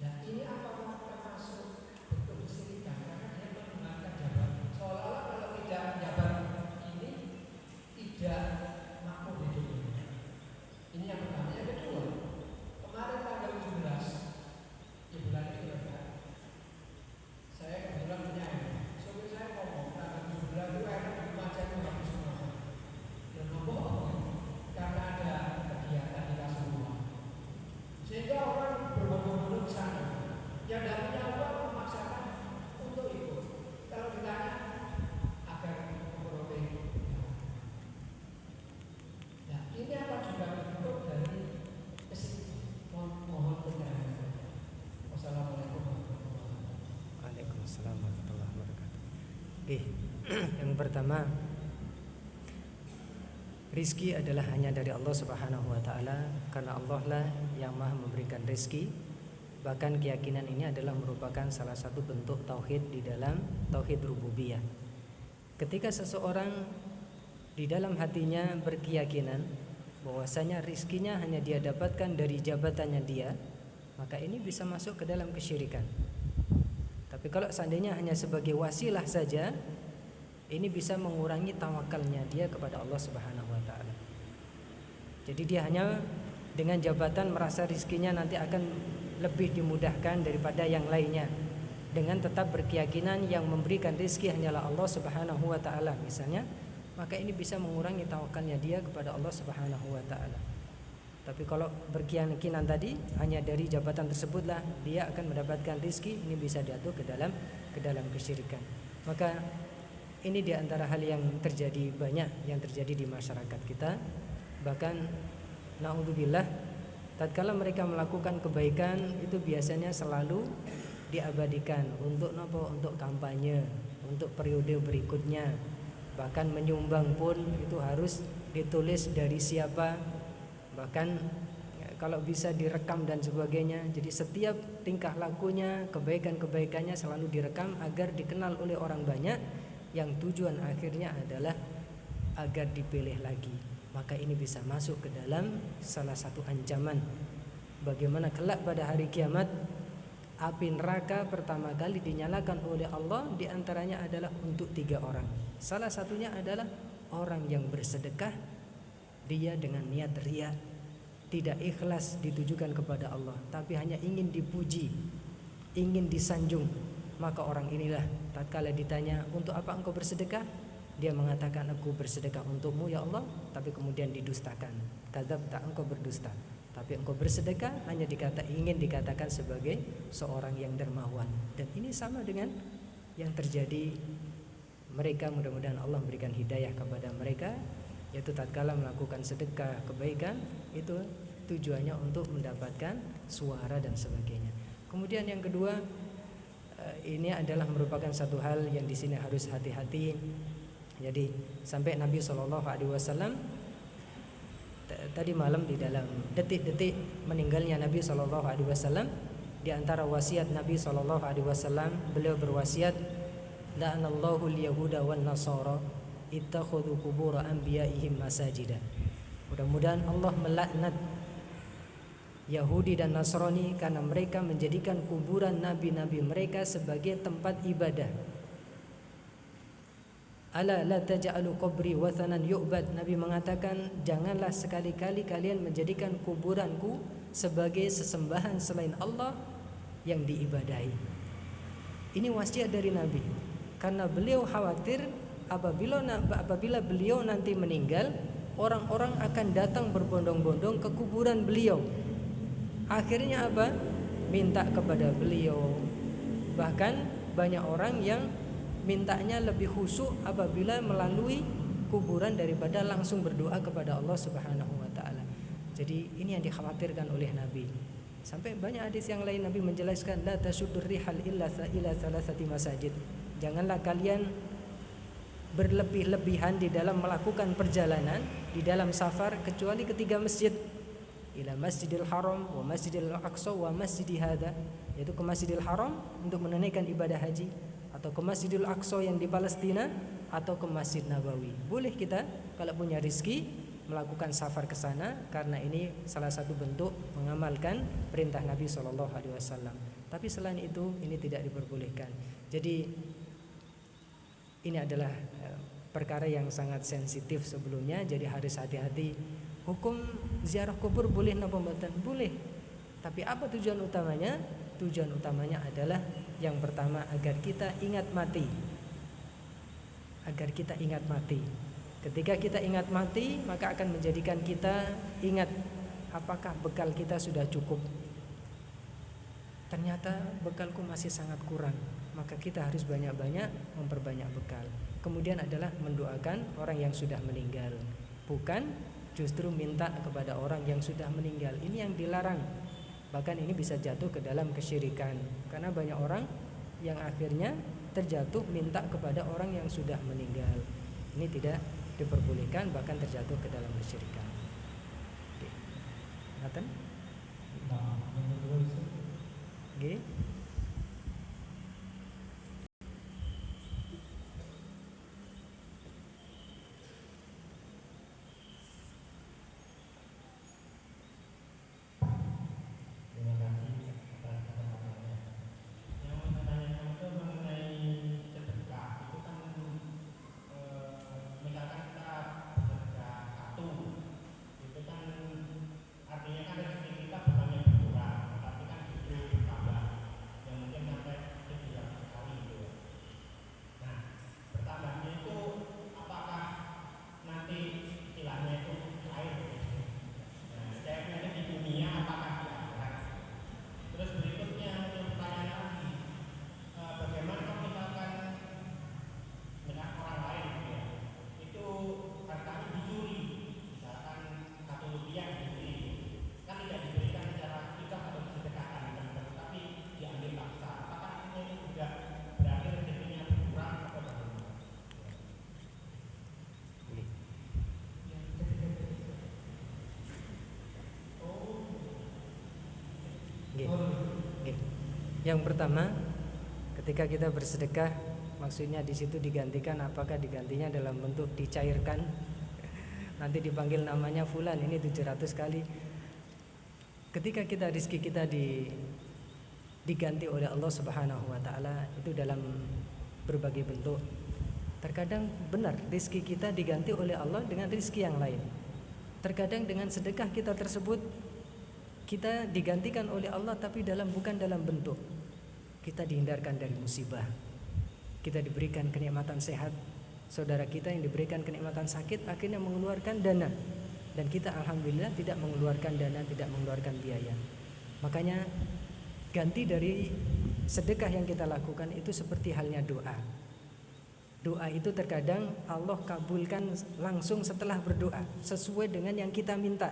Speaker 2: Nah, ini apakah termasuk bentuk kesyirikan? Karena dia menggunakan jabatan seolah-olah kalau tidak jabat ini tidak makmur hidupnya. Ini yang pertama. Yang kedua, kemarin tanggal 17 di bulan ini saya kebetulan punya sopir saya ngomong tanggal 17 itu enak di macet itu habis semua. Dan ngomong karena ada kegiatan di Kasuruan, sehingga orang berbondong-bondong ke sana. Yang tidak punya uang memaksakan untuk ikut. Kalau ditanya agar memperoleh. Nah, ini apa juga bentuk dari kesyirikan? Mohon pencerahan. Wassalamualaikum warahmatullahi wabarakatuh.
Speaker 1: Waalaikumsalam warahmatullahi wabarakatuh. Yang pertama, rizki adalah hanya dari Allah Subhanahu wa taala, karena Allah lah yang Maha memberikan rizki. Bahkan keyakinan ini adalah merupakan salah satu bentuk tauhid di dalam tauhid rububiyah. Ketika seseorang di dalam hatinya berkeyakinan bahwasanya rizkinya hanya dia dapatkan dari jabatannya dia, maka ini bisa masuk ke dalam kesyirikan. Tapi kalau seandainya hanya sebagai wasilah saja, ini bisa mengurangi tawakalnya dia kepada Allah Subhanahu wa taala. Jadi dia hanya dengan jabatan merasa rizkinya nanti akan lebih dimudahkan daripada yang lainnya, dengan tetap berkeyakinan yang memberikan rizki hanyalah Allah Subhanahu wa taala misalnya, maka ini bisa mengurangi tawakalnya dia kepada Allah Subhanahu wa taala. Tapi kalau berkeyakinan tadi hanya dari jabatan tersebutlah dia akan mendapatkan rizki, ini bisa jatuh ke dalam kesyirikan. Maka ini diantara hal yang terjadi banyak yang terjadi di masyarakat kita. Bahkan naudzubillah, tatkala mereka melakukan kebaikan itu biasanya selalu diabadikan untuk apa? Untuk kampanye, untuk periode berikutnya. Bahkan menyumbang pun itu harus ditulis dari siapa, bahkan kalau bisa direkam dan sebagainya. Jadi setiap tingkah lakunya, kebaikan-kebaikannya selalu direkam agar dikenal oleh orang banyak, yang tujuan akhirnya adalah agar dipilih lagi. Maka ini bisa masuk ke dalam salah satu ancaman bagaimana kelak pada hari kiamat api neraka pertama kali dinyalakan oleh Allah, diantaranya adalah untuk 3 orang. Salah satunya adalah orang yang bersedekah, dia dengan niat riya, tidak ikhlas ditujukan kepada Allah, tapi hanya ingin dipuji, ingin disanjung. Maka orang inilah tatkala ditanya, untuk apa engkau bersedekah? Dia mengatakan, aku bersedekah untukmu ya Allah, tapi kemudian didustakan. Kadzabta, engkau berdusta. Tapi engkau bersedekah hanya ingin dikatakan sebagai seorang yang dermawan. Dan ini sama dengan yang terjadi mereka, mudah-mudahan Allah memberikan hidayah kepada mereka, yaitu tatkala melakukan sedekah kebaikan itu tujuannya untuk mendapatkan suara dan sebagainya. Kemudian yang kedua, ini adalah merupakan satu hal yang di sini harus hati-hati. Jadi sampai Nabi SAW tadi malam di dalam detik-detik meninggalnya Nabi SAW, di antara wasiat Nabi SAW, beliau berwasiat, la'anallahu al-yahuda wan nasara ittakhadhu qubur anbiya'ihim masajida. Mudah-mudahan Allah melaknat Yahudi dan Nasrani karena mereka menjadikan kuburan nabi-nabi mereka sebagai tempat ibadah. Ala la taj'alu qabri wathanan yu'bad. Nabi mengatakan, janganlah sekali-kali kalian menjadikan kuburanku sebagai sesembahan selain Allah yang diibadahi. Ini wasiat dari Nabi, karena beliau khawatir apabila beliau nanti meninggal, orang-orang akan datang berbondong-bondong ke kuburan beliau. Akhirnya apa? Minta kepada beliau. Bahkan banyak orang yang mintanya lebih khusyuk apabila melalui kuburan daripada langsung berdoa kepada Allah Subhanahu wa taala. Jadi ini yang dikhawatirkan oleh Nabi. Sampai banyak hadis yang lain Nabi menjelaskan, la tasuddur rihal illa salasati masajid. Janganlah kalian berlebih-lebihan di dalam melakukan perjalanan di dalam safar kecuali ketiga masjid. Ila Masjidil Haram wa Masjidil Aqsa wa Masjidi hadza, yaitu ke Masjidil Haram untuk menunaikan ibadah haji, atau ke Masjidil Aqsa yang di Palestina, atau ke Masjid Nabawi. Boleh kita kalau punya rezeki melakukan safar ke sana, karena ini salah satu bentuk mengamalkan perintah Nabi SAW. Tapi selain itu ini tidak diperbolehkan. Jadi ini adalah perkara yang sangat sensitif sebelumnya, jadi harus hati-hati. Hukum ziarah kubur boleh napa mboten? Boleh. Tapi apa tujuan utamanya? Tujuan utamanya adalah yang pertama agar kita ingat mati. Agar kita ingat mati. Ketika kita ingat mati, maka akan menjadikan kita ingat apakah bekal kita sudah cukup. Ternyata bekalku masih sangat kurang, maka kita harus banyak-banyak memperbanyak bekal. Kemudian adalah mendoakan orang yang sudah meninggal, bukan justru minta kepada orang yang sudah meninggal. Ini yang dilarang. Bahkan ini bisa jatuh ke dalam kesyirikan, karena banyak orang yang akhirnya terjatuh minta kepada orang yang sudah meninggal. Ini tidak diperbolehkan, bahkan terjatuh ke dalam kesyirikan. Oke. Ngaten? Oke. Yang pertama, ketika kita bersedekah, maksudnya di situ digantikan, apakah digantinya dalam bentuk dicairkan? Nanti dipanggil namanya fulan, ini 700 kali. Ketika kita rizki kita diganti oleh Allah Subhanahu wa taala, itu dalam berbagai bentuk. Terkadang benar rizki kita diganti oleh Allah dengan rizki yang lain. Terkadang dengan sedekah kita tersebut kita digantikan oleh Allah, tapi bukan dalam bentuk kita dihindarkan dari musibah. Kita diberikan kenikmatan sehat, saudara kita yang diberikan kenikmatan sakit akhirnya mengeluarkan dana, dan kita alhamdulillah tidak mengeluarkan dana, tidak mengeluarkan biaya. Makanya ganti dari sedekah yang kita lakukan itu seperti halnya doa. Doa itu terkadang Allah kabulkan langsung setelah berdoa, sesuai dengan yang kita minta.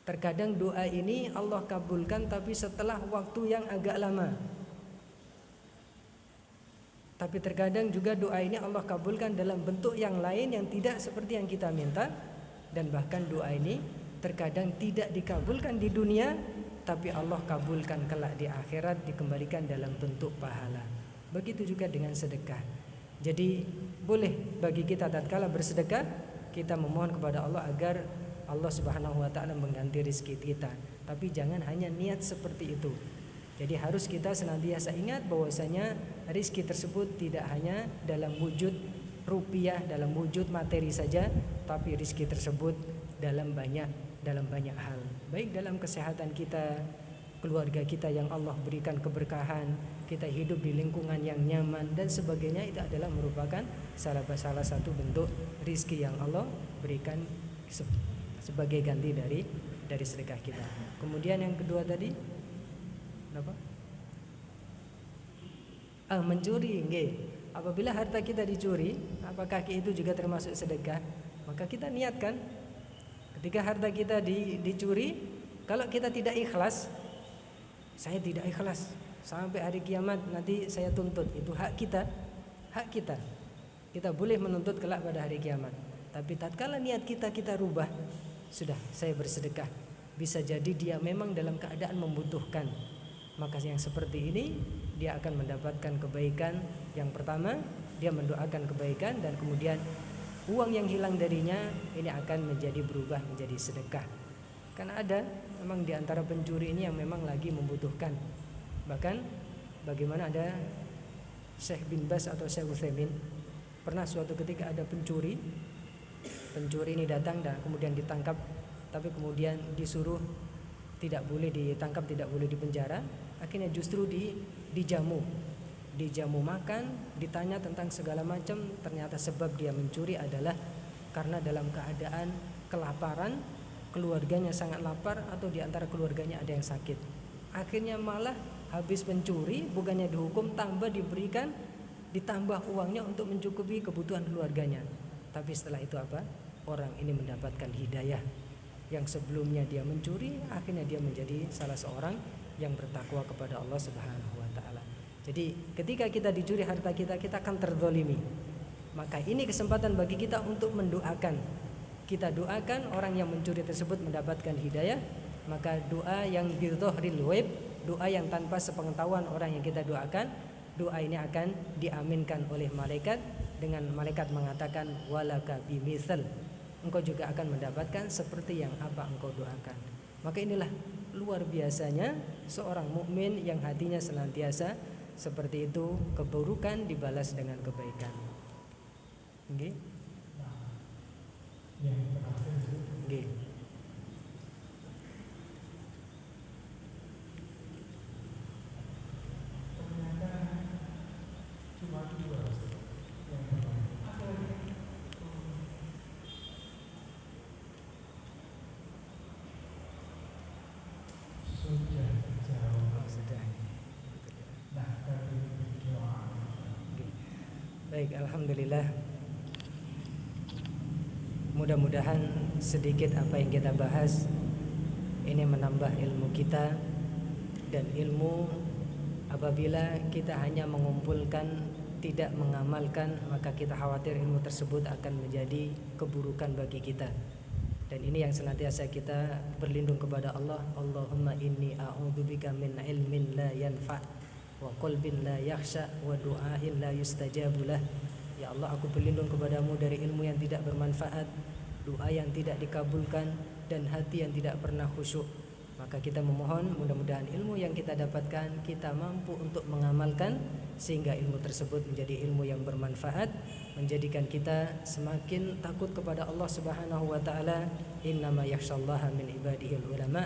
Speaker 1: Terkadang doa ini Allah kabulkan tapi setelah waktu yang agak lama. Tapi terkadang juga doa ini Allah kabulkan dalam bentuk yang lain yang tidak seperti yang kita minta. Dan bahkan doa ini terkadang tidak dikabulkan di dunia, tapi Allah kabulkan kelak di akhirat, dikembalikan dalam bentuk pahala. Begitu juga dengan sedekah. Jadi boleh bagi kita tatkala bersedekah, kita memohon kepada Allah agar Allah Subhanahu wa taala mengganti rezeki kita. Tapi jangan hanya niat seperti itu. Jadi harus kita senantiasa ingat bahwasanya rezeki tersebut tidak hanya dalam wujud rupiah, dalam wujud materi saja, tapi rezeki tersebut dalam banyak hal. Baik dalam kesehatan kita, keluarga kita yang Allah berikan keberkahan, kita hidup di lingkungan yang nyaman dan sebagainya, itu adalah merupakan salah satu bentuk rezeki yang Allah berikan sebagai ganti dari sedekah kita. Kemudian yang kedua tadi apa? Mencuri, nggih. Apabila harta kita dicuri, apakah itu juga termasuk sedekah? Maka kita niatkan ketika harta kita dicuri, kalau kita tidak ikhlas, saya tidak ikhlas sampai hari kiamat nanti saya tuntut, itu hak kita. Kita boleh menuntut kelak pada hari kiamat. Tapi tatkala niat kita rubah, sudah saya bersedekah, bisa jadi dia memang dalam keadaan membutuhkan, maka yang seperti ini dia akan mendapatkan kebaikan. Yang pertama, dia mendoakan kebaikan, dan kemudian uang yang hilang darinya ini akan berubah menjadi sedekah. Karena ada memang di antara pencuri ini yang memang lagi membutuhkan. Bahkan bagaimana ada Syekh bin Baz atau Syekh Utsaimin, pernah suatu ketika ada pencuri ini datang dan kemudian ditangkap, tapi kemudian disuruh tidak boleh ditangkap, tidak boleh dipenjara. Akhirnya justru dijamu makan, ditanya tentang segala macam. Ternyata sebab dia mencuri adalah karena dalam keadaan kelaparan, keluarganya sangat lapar, atau di antara keluarganya ada yang sakit. Akhirnya malah habis mencuri, bukannya dihukum, ditambah uangnya untuk mencukupi kebutuhan keluarganya. Tapi setelah itu apa? Orang ini mendapatkan hidayah. Yang sebelumnya dia mencuri, akhirnya dia menjadi salah seorang yang bertakwa kepada Allah Subhanahu wa taala. Jadi ketika kita dicuri harta kita akan terzalimi. Maka ini kesempatan bagi kita untuk mendoakan. Kita doakan orang yang mencuri tersebut mendapatkan hidayah. Maka doa yang bidzahril ghaib, doa yang tanpa sepengetahuan orang yang kita doakan, doa ini akan diaminkan oleh malaikat, dengan malaikat mengatakan walaka bimitsal, engkau juga akan mendapatkan seperti yang apa engkau doakan. Maka inilah luar biasanya seorang mukmin yang hatinya senantiasa seperti itu, keburukan dibalas dengan kebaikan. Nggih. Nggih. Baik, alhamdulillah. Mudah-mudahan sedikit apa yang kita bahas ini menambah ilmu kita. Dan ilmu apabila kita hanya mengumpulkan, tidak mengamalkan, maka kita khawatir ilmu tersebut akan menjadi keburukan bagi kita. Dan ini yang senantiasa kita berlindung kepada Allah. Allahumma inni a'udzubika min ilmin la yanfa' wa qalbin la yakhsha wa du'ain la yustajabu lah. Ya Allah, aku berlindung kepadamu dari ilmu yang tidak bermanfaat, doa yang tidak dikabulkan, dan hati yang tidak pernah khusyuk. Maka kita memohon mudah-mudahan ilmu yang kita dapatkan kita mampu untuk mengamalkan, sehingga ilmu tersebut menjadi ilmu yang bermanfaat, menjadikan kita semakin takut kepada Allah Subhanahu wa taala. Innama yakhsyallaha min ibadihil ulama.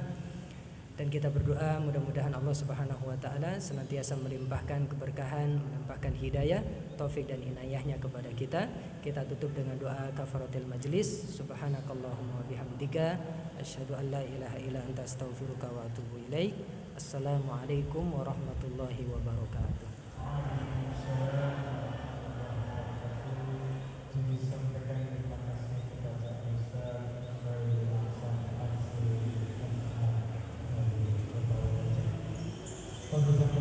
Speaker 1: Dan kita berdoa mudah-mudahan Allah Subhanahu wa taala senantiasa melimpahkan keberkahan, melimpahkan hidayah, taufik dan inayahnya kepada kita. Kita tutup dengan doa kafaratul majlis. Subhanakallahumma wa bihamdika asyhadu an la ilaha illa anta astaghfiruka wa atubu ilaik. Assalamualaikum warahmatullahi wabarakatuh.
Speaker 3: Untuk